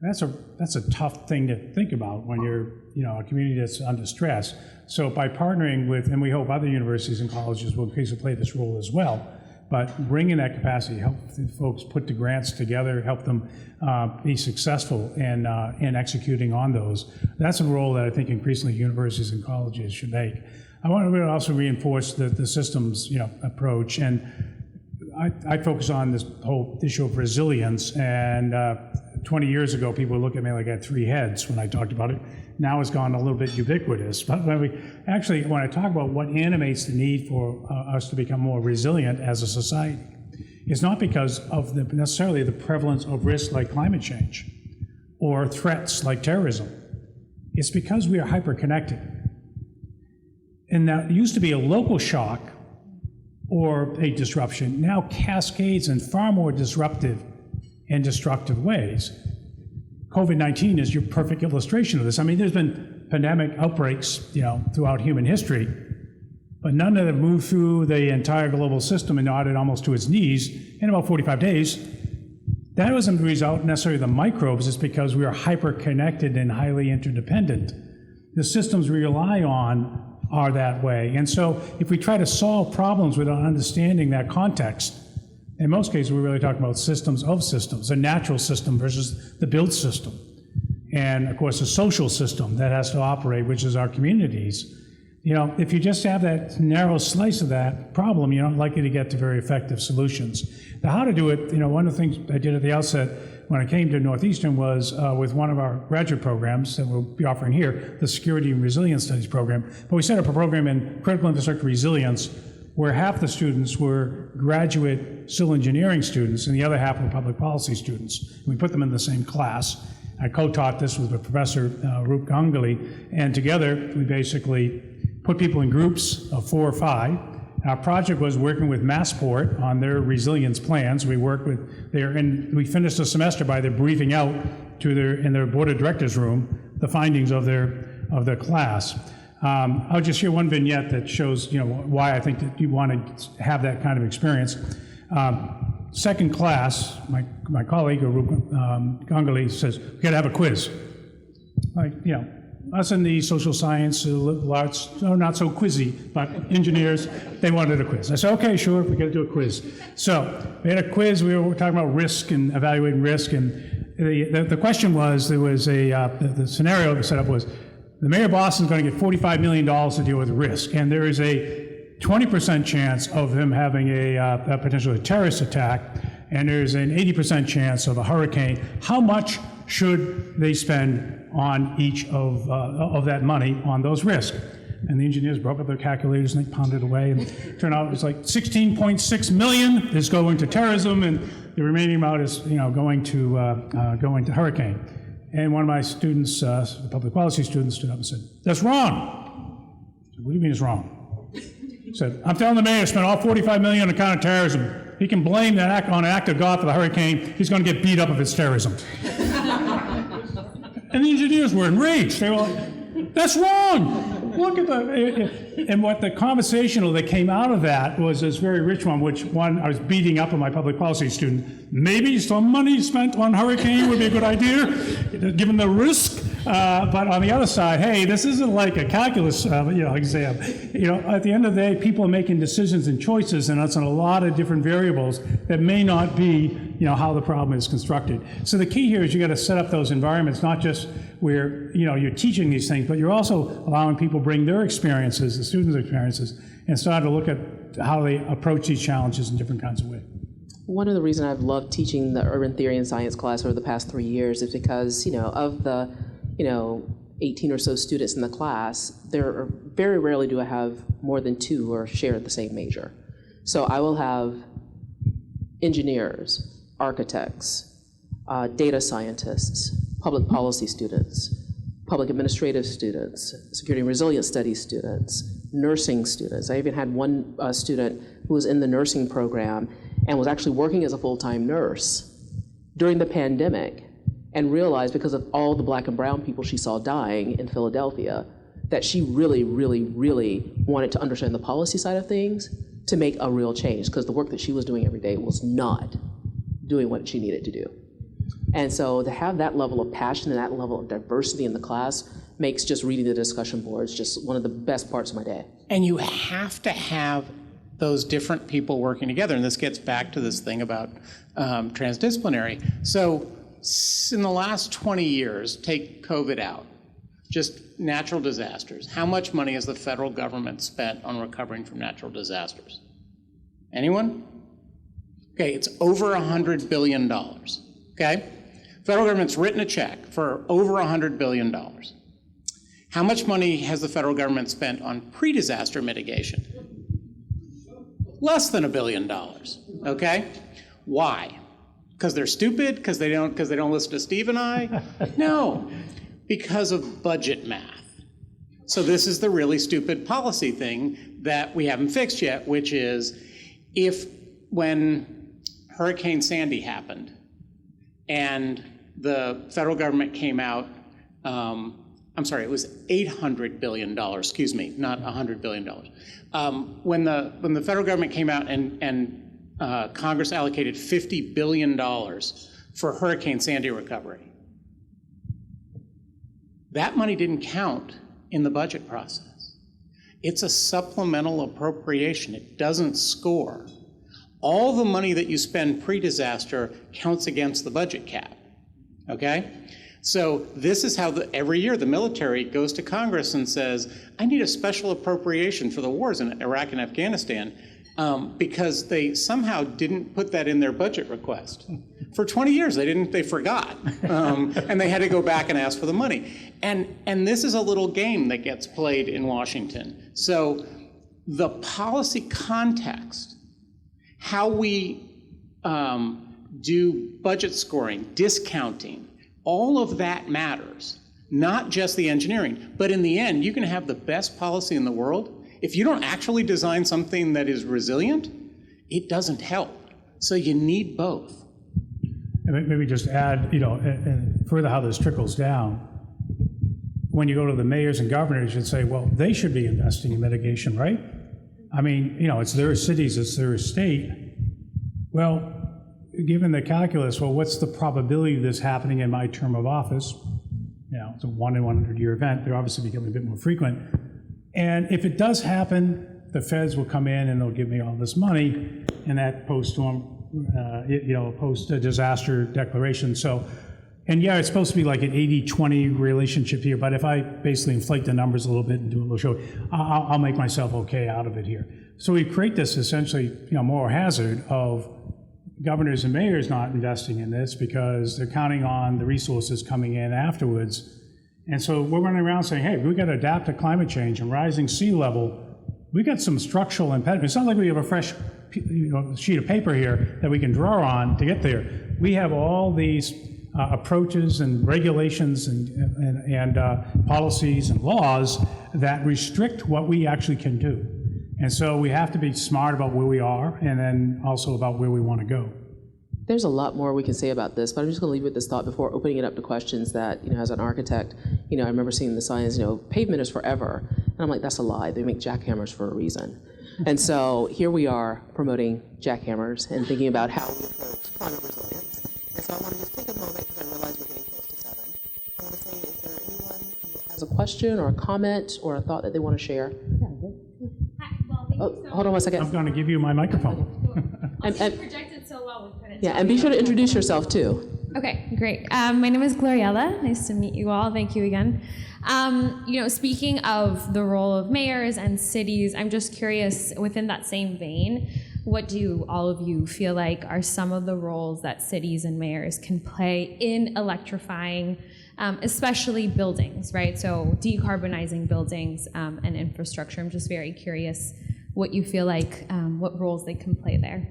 That's a tough thing to think about when you're a community that's under stress. So by partnering with, and we hope other universities and colleges will increasingly play this role as well, but bringing that capacity, help folks put the grants together, help them be successful in executing on those. That's a role that I think increasingly universities and colleges should make. I want to also reinforce the systems approach, and I focus on this whole issue of resilience, and 20 years ago, people would look at me like I had 3 heads when I talked about it. Now it's gone a little bit ubiquitous. But when I talk about what animates the need for us to become more resilient as a society, it's not because of necessarily the prevalence of risks like climate change or threats like terrorism. It's because we are hyper-connected. And that used to be a local shock or a disruption, now cascades in far more disruptive and destructive ways. COVID-19 is your perfect illustration of this. I mean, there's been pandemic outbreaks, throughout human history, but none of them moved through the entire global system and nodded almost to its knees in about 45 days. That wasn't the result necessarily of the microbes, it's because we are hyper-connected and highly interdependent. The systems we rely on are that way. And so if we try to solve problems without understanding that context, in most cases we're really talking about systems of systems, a natural system versus the built system. And of course a social system that has to operate, which is our communities. If you just have that narrow slice of that problem, you're not likely to get to very effective solutions. The how to do it, one of the things I did at the outset when I came to Northeastern was with one of our graduate programs that we'll be offering here, the Security and Resilience Studies program. But we set up a program in critical infrastructure resilience where half the students were graduate civil engineering students and the other half were public policy students. And we put them in the same class. I co-taught this with Professor Rup Ganguly, and together we basically put people in groups of 4 or 5. Our project was working with Massport on their resilience plans. We worked with and we finished the semester by their briefing out to in their board of directors room the findings of their class. I'll just share one vignette that shows why I think that you want to have that kind of experience. Second class, my colleague Ganguly says we got to have a quiz. Us in the social science, arts, not so quizzy, but engineers, they wanted a quiz. I said, okay, sure, we got to do a quiz. So we had a quiz. We were talking about risk and evaluating risk, and the question was, the scenario set up was, the mayor of Boston is going to get $45 million to deal with risk, and there is a 20% chance of him having a potential terrorist attack, and there's an 80% chance of a hurricane. How much should they spend on each of that money on those risks? And the engineers broke up their calculators and they pounded away, and it turned out it was like 16.6 million is going to terrorism, and the remaining amount is going to hurricane. And one of my students, the public policy students, stood up and said, "That's wrong." I said, "What do you mean it's wrong?" He said, "I'm telling the mayor to spend all $45 million on counterterrorism. He can blame that on an act of God for the hurricane. He's going to get beat up if it's terrorism." And the engineers were enraged. They were like, "That's wrong. Look at and what the conversational that came out of that was this very rich one, which I was beating up on my public policy student. Maybe some money spent on hurricane would be a good idea, given the risk. But on the other side, hey, this isn't like a calculus exam. At the end of the day, people are making decisions and choices, and that's on a lot of different variables that may not be how the problem is constructed. So the key here is you got to set up those environments, not just where you're teaching these things, but you're also allowing people bring their experiences, the students' experiences, and start to look at how they approach these challenges in different kinds of ways. One of the reasons I've loved teaching the urban theory and science class over the past 3 years is because, of the, 18 or so students in the class, very rarely do I have more than 2 who are shared the same major. So I will have engineers, architects, data scientists, public policy students, public administrative students, security and resilience studies students, nursing students. I even had one student who was in the nursing program and was actually working as a full-time nurse during the pandemic, and realized because of all the Black and brown people she saw dying in Philadelphia that she really, really, really wanted to understand the policy side of things to make a real change, because the work that she was doing every day was not doing what she needed to do. And so to have that level of passion and that level of diversity in the class makes just reading the discussion boards just one of the best parts of my day. And you have to have those different people working together, and this gets back to this thing about transdisciplinary. So in the last 20 years, take COVID out, just natural disasters. How much money has the federal government spent on recovering from natural disasters? Anyone? Okay, it's over $100 billion, okay? Federal government's written a check for over $100 billion. How much money has the federal government spent on pre-disaster mitigation? Less than $1 billion, okay? Why? Because they're stupid? Because they don't listen to Steve and I? No, because of budget math. So this is the really stupid policy thing that we haven't fixed yet, which is when Hurricane Sandy happened and the federal government came out, it was $800 billion, excuse me, not $100 billion. When the federal government came out and Congress allocated $50 billion for Hurricane Sandy recovery, that money didn't count in the budget process. It's a supplemental appropriation. It doesn't score. All the money that you spend pre-disaster counts against the budget cap, okay? So this is how every year the military goes to Congress and says, I need a special appropriation for the wars in Iraq and Afghanistan, because they somehow didn't put that in their budget request. For 20 years, they forgot, and they had to go back and ask for the money. And this is a little game that gets played in Washington. So the policy context, how we do budget scoring, discounting, all of that matters, not just the engineering. But in the end, you can have the best policy in the world. If you don't actually design something that is resilient, it doesn't help. So you need both. And maybe just add, and further how this trickles down. When you go to the mayors and governors, you'd say, well, they should be investing in mitigation, right? I mean, it's their cities, it's their state. Well, given the calculus, well, what's the probability of this happening in my term of office? It's a 1 in 100 year event. They're obviously becoming a bit more frequent. And if it does happen, the feds will come in and they'll give me all this money in that post-storm, post-disaster declaration. So, and yeah, it's supposed to be like an 80-20 relationship here, but if I basically inflate the numbers a little bit and do a little show, I'll make myself okay out of it here. So we create this essentially, moral hazard of governors and mayors not investing in this because they're counting on the resources coming in afterwards. And so we're running around saying, hey, we've got to adapt to climate change and rising sea level. We've got some structural impediments. It's not like we have a fresh sheet of paper here that we can draw on to get there. We have all these approaches and regulations and policies and laws that restrict what we actually can do. And so we have to be smart about where we are and then also about where we want to go. There's a lot more we can say about this, but I'm just going to leave with this thought before opening it up to questions that, as an architect, I remember seeing the signs, pavement is forever. And I'm like, that's a lie. They make jackhammers for a reason. And so here we are promoting jackhammers and thinking about how we approach climate resilience. And so I want to just take a moment because I realize we're getting close to 7. I want to say, is there anyone who has a question or a comment or a thought that they want to share? Hi, well, thank you so Hold on one second. I'm going to give you my microphone. and projected so well, we couldn't. Yeah, and be sure to introduce yourself too. Okay, great. My name is Gloriella. Nice to meet you all. Thank you again. Speaking of the role of mayors and cities, I'm just curious, within that same vein, what do all of you feel like are some of the roles that cities and mayors can play in electrifying, especially buildings, right? So decarbonizing buildings and infrastructure. I'm just very curious what you feel like, what roles they can play there.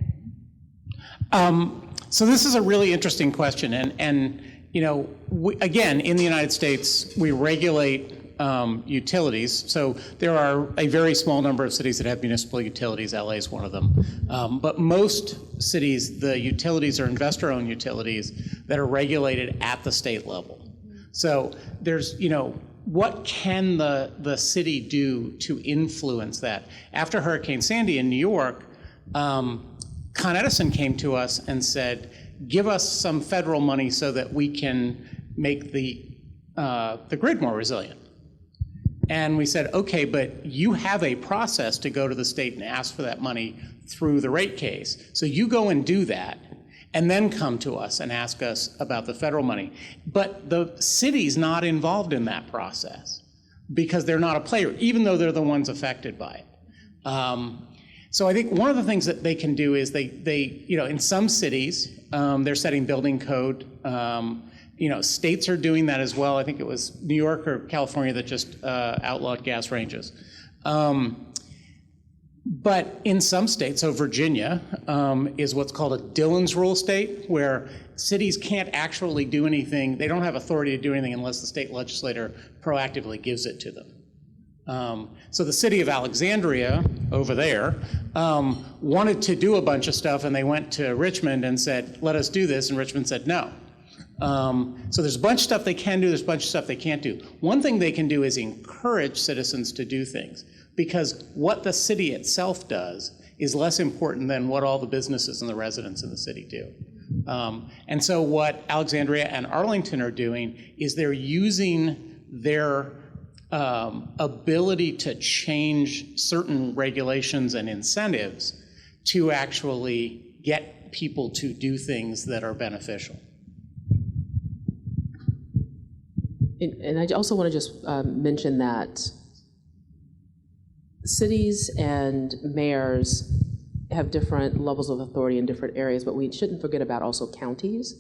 So this is a really interesting question, and again, in the United States, we regulate utilities. So there are a very small number of cities that have municipal utilities. LA is one of them. But most cities, the utilities are investor-owned utilities that are regulated at the state level. So there's, what can the city do to influence that? After Hurricane Sandy in New York, Con Edison came to us and said, give us some federal money so that we can make the grid more resilient. And we said, okay, but you have a process to go to the state and ask for that money through the rate case. So you go and do that, and then come to us and ask us about the federal money. But the city's not involved in that process because they're not a player, even though they're the ones affected by it. So I think one of the things that they can do is they in some cities, they're setting building code states are doing that as well. I think it was New York or California that just outlawed gas ranges. But in some states, so Virginia is what's called a Dillon's Rule state, where cities can't actually do anything. They don't have authority to do anything unless the state legislator proactively gives it to them. So the city of Alexandria over there wanted to do a bunch of stuff, and they went to Richmond and said, let us do this, and Richmond said no. So there's a bunch of stuff they can do, there's a bunch of stuff they can't do. One thing they can do is encourage citizens to do things, because what the city itself does is less important than what all the businesses and the residents in the city do. And so what Alexandria and Arlington are doing is they're using their ability to change certain regulations and incentives to actually get people to do things that are beneficial. And I also want to just mention that cities and mayors have different levels of authority in different areas, but we shouldn't forget about also counties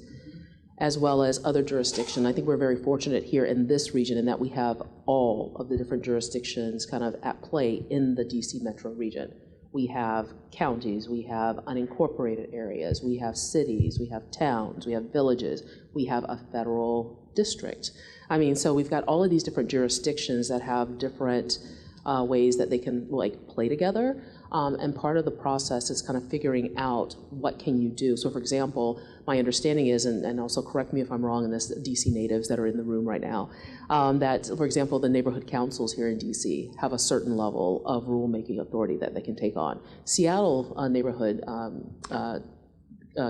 as well as other jurisdictions. I think we're very fortunate here in this region in that we have all of the different jurisdictions kind of at play in the DC metro region. We have counties, we have unincorporated areas, we have cities, we have towns, we have villages, we have a federal district. I mean, so we've got all of these different jurisdictions that have different ways that they can play together. And part of the process is kind of figuring out what can you do. So for example, my understanding is, and also correct me if I'm wrong in this, DC natives that are in the room right now, that for example, the neighborhood councils here in DC have a certain level of rulemaking authority that they can take on. Seattle neighborhood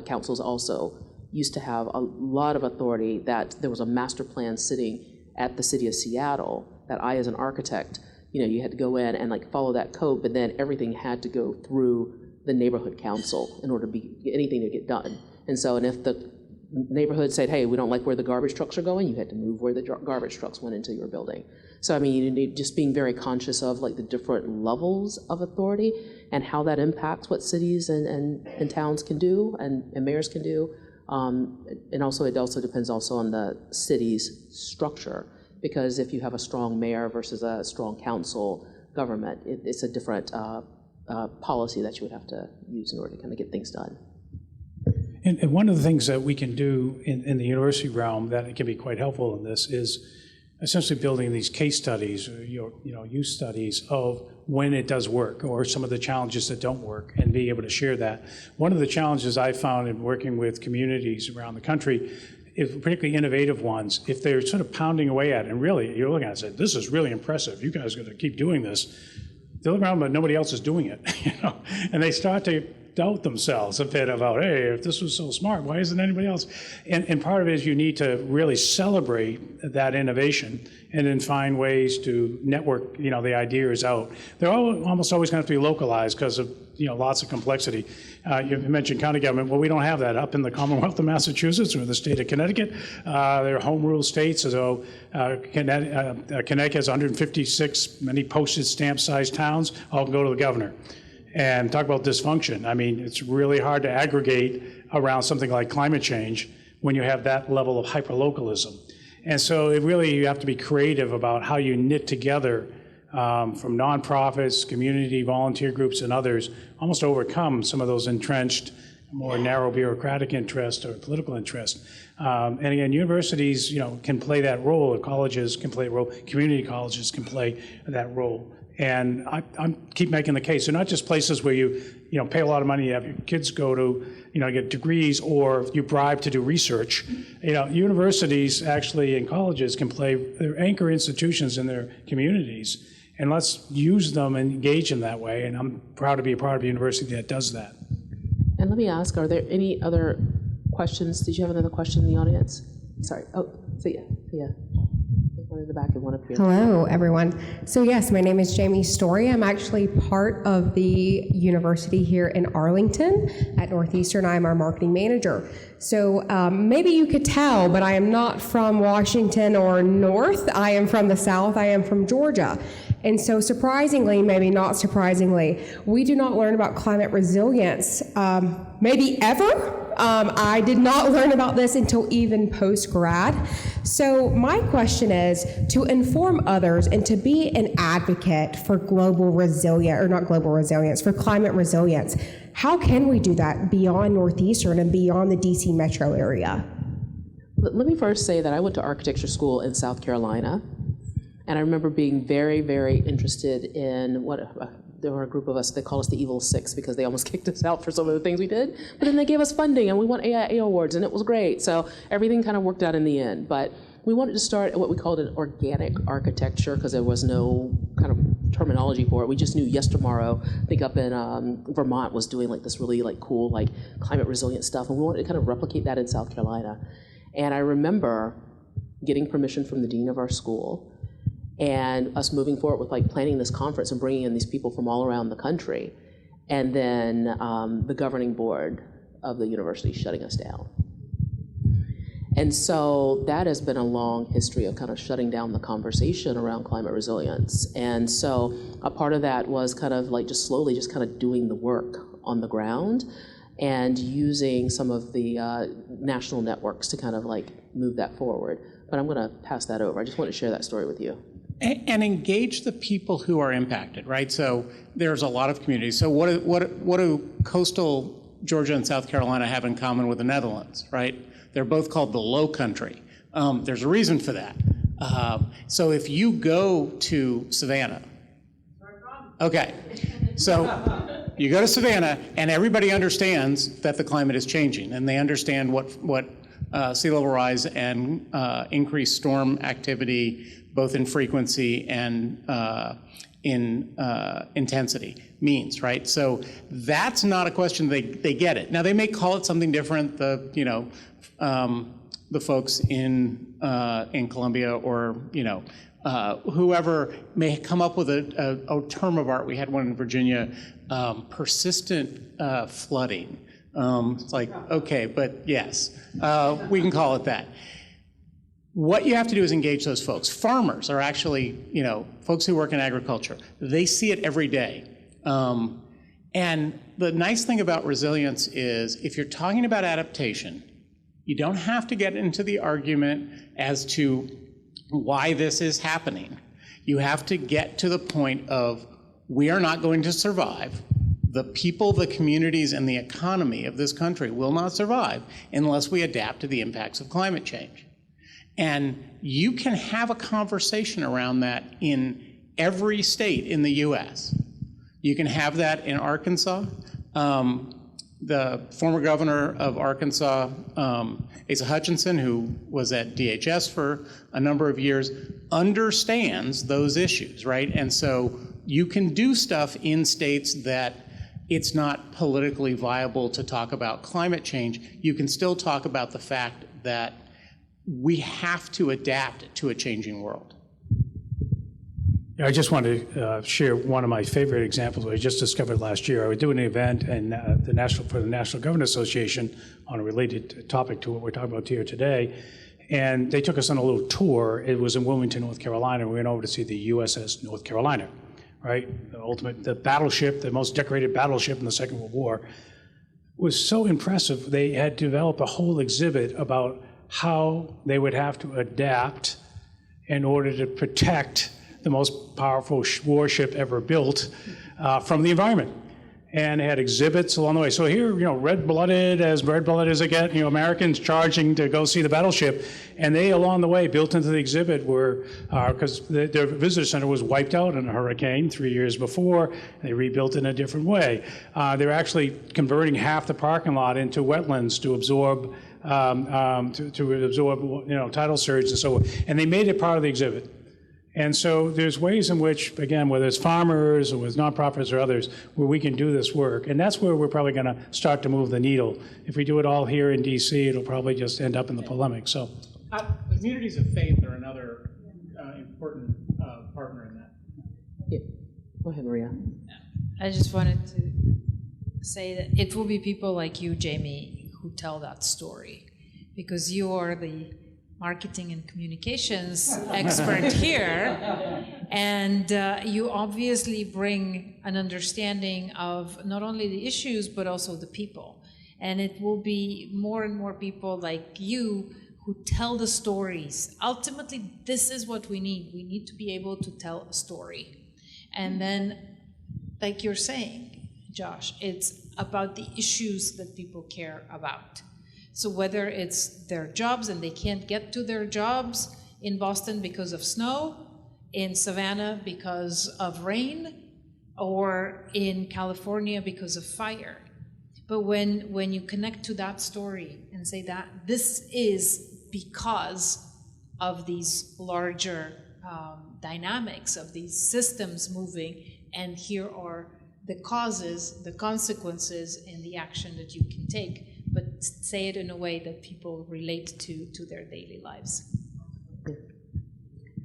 councils also used to have a lot of authority, that there was a master plan sitting at the city of Seattle that I, as an architect, you had to go in and follow that code, but then everything had to go through the neighborhood council in order to be anything to get done. And if the neighborhood said, hey, we don't like where the garbage trucks are going, you had to move where the garbage trucks went into your building. So I mean, you need just being very conscious of the different levels of authority and how that impacts what cities and towns can do and mayors can do. And also it also depends also on the city's structure. Because if you have a strong mayor versus a strong council government, it's a different policy that you would have to use in order to kind of get things done. And one of the things that we can do in the university realm that can be quite helpful in this is essentially building these case studies, or use studies of when it does work, or some of the challenges that don't work, and being able to share that. One of the challenges I found in working with communities around the country, if particularly innovative ones, if they're sort of pounding away at it, and really you're looking at it and say, this is really impressive, you guys are going to keep doing this, they look around but nobody else is doing it, and they start to doubt themselves a bit about, hey, if this was so smart, why isn't anybody else? And part of it is you need to really celebrate that innovation and then find ways to network, the ideas out. They're almost always going to have to be localized because of, lots of complexity. You mentioned county government. Well, we don't have that up in the Commonwealth of Massachusetts or the state of Connecticut. They're home rule states, so Connecticut has 156 many postage stamp-sized towns. All can go to the governor. And talk about dysfunction. I mean, it's really hard to aggregate around something like climate change when you have that level of hyperlocalism. And so you have to be creative about how you knit together from nonprofits, community volunteer groups, and others, almost overcome some of those entrenched, more narrow bureaucratic interests or political interests. And again, universities, can play that role, or colleges can play a role, community colleges can play that role. And I keep making the case. They're not just places where you pay a lot of money, you have your kids go to, get degrees, or you bribe to do research. Universities actually and colleges can play, they're anchor institutions in their communities. And let's use them and engage in that way. And I'm proud to be a part of a university that does that. And let me ask, are there any other questions? Did you have another question in the audience? Sorry. Oh, Thea. One in the back and one up here. Hello, everyone. So yes, my name is Jamie Story. I'm actually part of the university here in Arlington at Northeastern. I'm our marketing manager. So maybe you could tell, but I am not from Washington or North. I am from the South. I am from Georgia. And so surprisingly, maybe not surprisingly, we do not learn about climate resilience maybe ever I did not learn about this until even post-grad. So my question is to inform others and to be an advocate for global resilience, or not global resilience, for climate resilience. How can we do that beyond Northeastern and beyond the DC metro area? Let me first say that I went to architecture school in South Carolina, and I remember being very, very interested in there were a group of us, they called us the Evil Six because they almost kicked us out for some of the things we did, but then they gave us funding and we won AIA awards and it was great. So everything kind of worked out in the end. But we wanted to start what we called an organic architecture because there was no kind of terminology for it. We just knew Yes Tomorrow, I think up in Vermont, was doing like this really like cool like climate resilient stuff, and we wanted to kind of replicate that in South Carolina. And I remember getting permission from the dean of our school and us moving forward with like planning this conference and bringing in these people from all around the country, and then the governing board of the university shutting us down. And so that has been a long history of kind of shutting down the conversation around climate resilience. And so a part of that was kind of like just slowly just kind of doing the work on the ground and using some of the national networks to kind of like move that forward. But I'm gonna pass that over. I just want to share that story with you. And engage the people who are impacted, right? So there's a lot of communities. So what do coastal Georgia and South Carolina have in common with the Netherlands, right? They're both called the Low Country. There's a reason for that. So if you go to Savannah, okay, so you go to Savannah and everybody understands that the climate is changing, and they understand what sea level rise and increased storm activity, both in frequency and in intensity, means, right? So that's not a question, they get it. Now they may call it something different, the folks in Columbia or, whoever may come up with a term of art. We had one in Virginia, persistent flooding. It's like, okay, but yes, we can call it that. What you have to do is engage those folks. Farmers are actually, folks who work in agriculture. They see it every day. And the nice thing about resilience is if you're talking about adaptation, you don't have to get into the argument as to why this is happening. You have to get to the point of we are not going to survive. The people, the communities, and the economy of this country will not survive unless we adapt to the impacts of climate change. And you can have a conversation around that in every state in the US. You can have that in Arkansas. The former governor of Arkansas, Asa Hutchinson, who was at DHS for a number of years, understands those issues, right? And so you can do stuff in states that it's not politically viable to talk about climate change. You can still talk about the fact that we have to adapt to a changing world. I just want to share one of my favorite examples I just discovered last year. I was doing an event in for the National Government Association on a related topic to what we're talking about here today, and they took us on a little tour. It was in Wilmington, North Carolina. We went over to see the USS North Carolina, right? The battleship, the most decorated battleship in the Second World War. It was so impressive. They had developed a whole exhibit about how they would have to adapt in order to protect the most powerful warship ever built from the environment. And they had exhibits along the way. So here, red-blooded as they get, Americans charging to go see the battleship. And they, along the way, built into the exhibit were, because their visitor center was wiped out in a hurricane 3 years before. They rebuilt it in a different way. They're actually converting half the parking lot into wetlands to absorb tidal surge and so on. And they made it part of the exhibit. And so there's ways in which, again, whether it's farmers or with nonprofits or others, where we can do this work. And that's where we're probably going to start to move the needle. If we do it all here in DC, it'll probably just end up in the polemic. So, communities of faith are another important partner in that. Yeah. Go ahead, Maria. I just wanted to say that it will be people like you, Jamie, who tell that story, because you are the marketing and communications expert here, and you obviously bring an understanding of not only the issues but also the people. And it will be more and more people like you who tell the stories. Ultimately, this is what we need. We need to be able to tell a story. And then, like you're saying, Josh, it's about the issues that people care about. So whether it's their jobs and they can't get to their jobs in Boston because of snow, in Savannah because of rain, or in California because of fire. But when you connect to that story and say that this is because of these larger dynamics, of these systems moving, and here are the causes, the consequences, and the action that you can take, but say it in a way that people relate to their daily lives.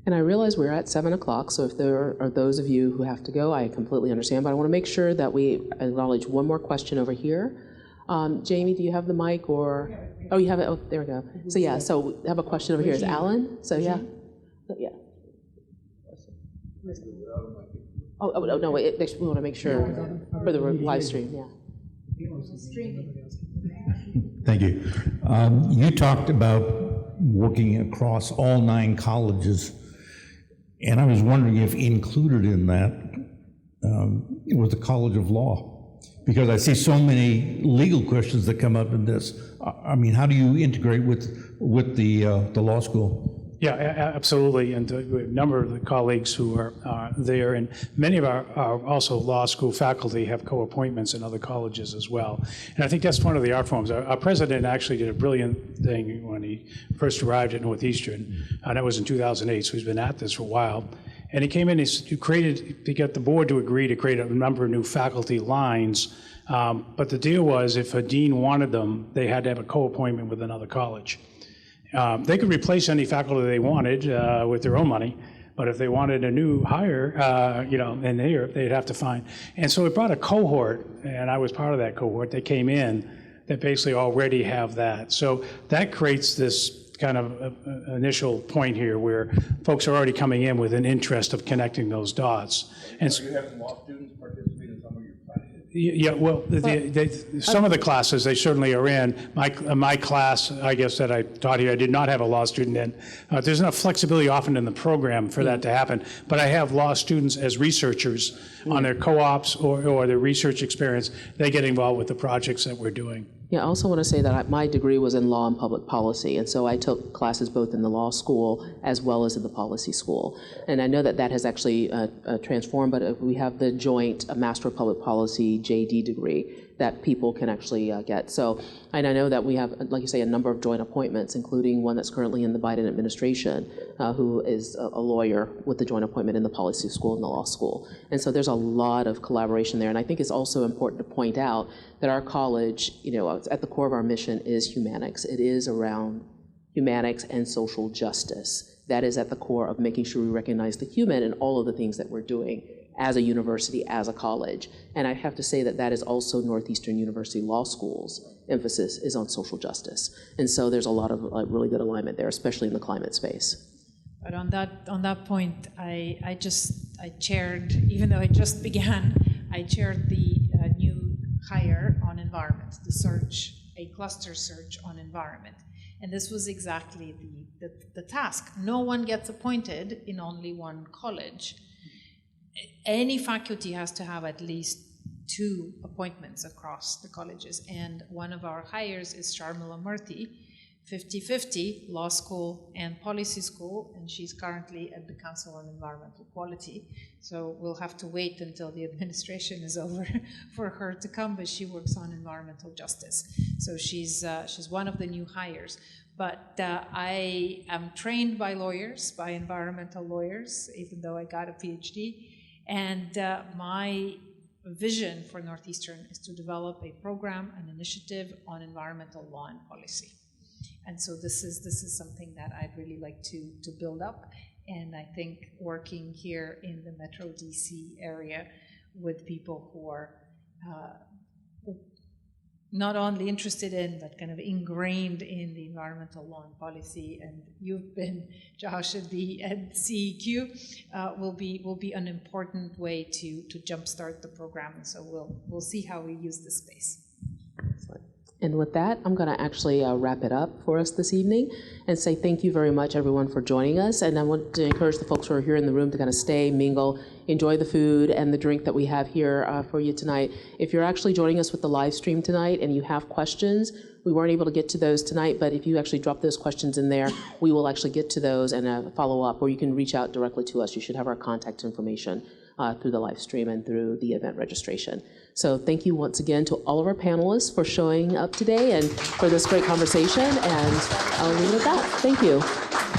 And I realize we're at 7 o'clock, so if there are those of you who have to go, I completely understand, but I want to make sure that we acknowledge one more question over here. Jamie, do you have the mic, or? Oh, you have it, oh, there we go. So yeah, so we have a question over here. Is Alan? So yeah. Yeah. Oh, no, wait, we want to make sure for the live stream, yeah. Thank you. You talked about working across all 9 colleges, and I was wondering if included in that was the College of Law, because I see so many legal questions that come up in this. I mean, how do you integrate with the law school? Yeah, absolutely, and we have a number of the colleagues who are there, and many of our also law school faculty have co-appointments in other colleges as well. And I think that's one of the art forms. Our president actually did a brilliant thing when he first arrived at Northeastern, and that was in 2008, so he's been at this for a while. And he came in, he got the board to agree to create a number of new faculty lines, but the deal was if a dean wanted them, they had to have a co-appointment with another college. They could replace any faculty they wanted with their own money, but if they wanted a new hire, in here, they'd have to find. And so it brought a cohort, and I was part of that cohort, that came in that basically already have that. So that creates this kind of initial point here where folks are already coming in with an interest of connecting those dots. And Are you having law students participate in some of your classes? Yeah, well, some of the classes they certainly are in. My class, I guess, that I taught here, I did not have a law student in. There's enough flexibility often in the program for that to happen, but I have law students as researchers on their co-ops or their research experience. They get involved with the projects that we're doing. Yeah, I also want to say that my degree was in law and public policy, and so I took classes both in the law school as well as in the policy school. And I know that that has actually transformed, but we have the joint Master of Public Policy JD degree that people can actually get. So, and I know that we have, like you say, a number of joint appointments, including one that's currently in the Biden administration, who is a lawyer with the joint appointment in the policy school and the law school. And so there's a lot of collaboration there. And I think it's also important to point out that our college, at the core of our mission is humanics. It is around humanics and social justice. That is at the core of making sure we recognize the human in all of the things that we're doing as a university, as a college. And I have to say that that is also Northeastern University Law School's emphasis is on social justice. And so there's a lot of really good alignment there, especially in the climate space. But on that point, I chaired, even though I just began, I chaired the new hire on environment, a cluster search on environment. And this was exactly the task. No one gets appointed in only one college. Any faculty has to have at least 2 appointments across the colleges. And one of our hires is Sharmila Murthy, 50-50, law school and policy school, and she's currently at the Council on Environmental Quality. So we'll have to wait until the administration is over for her to come, but she works on environmental justice. So she's one of the new hires. But I am trained by lawyers, by environmental lawyers, even though I got a PhD. And my vision for Northeastern is to develop a program, an initiative on environmental law and policy. And so this is something that I'd really like to build up. And I think working here in the Metro DC area with people who are not only interested in, but kind of ingrained in the environmental law and policy, and you've been, Josh, at CEQ, will be an important way to jumpstart the program. And so we'll see how we use this space. Excellent. And with that, I'm going to actually wrap it up for us this evening and say thank you very much, everyone, for joining us. And I want to encourage the folks who are here in the room to kind of stay, mingle, enjoy the food and the drink that we have here for you tonight. If you're actually joining us with the live stream tonight and you have questions, we weren't able to get to those tonight, but if you actually drop those questions in there, we will actually get to those and follow up, or you can reach out directly to us. You should have our contact information through the live stream and through the event registration. So thank you once again to all of our panelists for showing up today and for this great conversation, and I'll leave it at that. Thank you.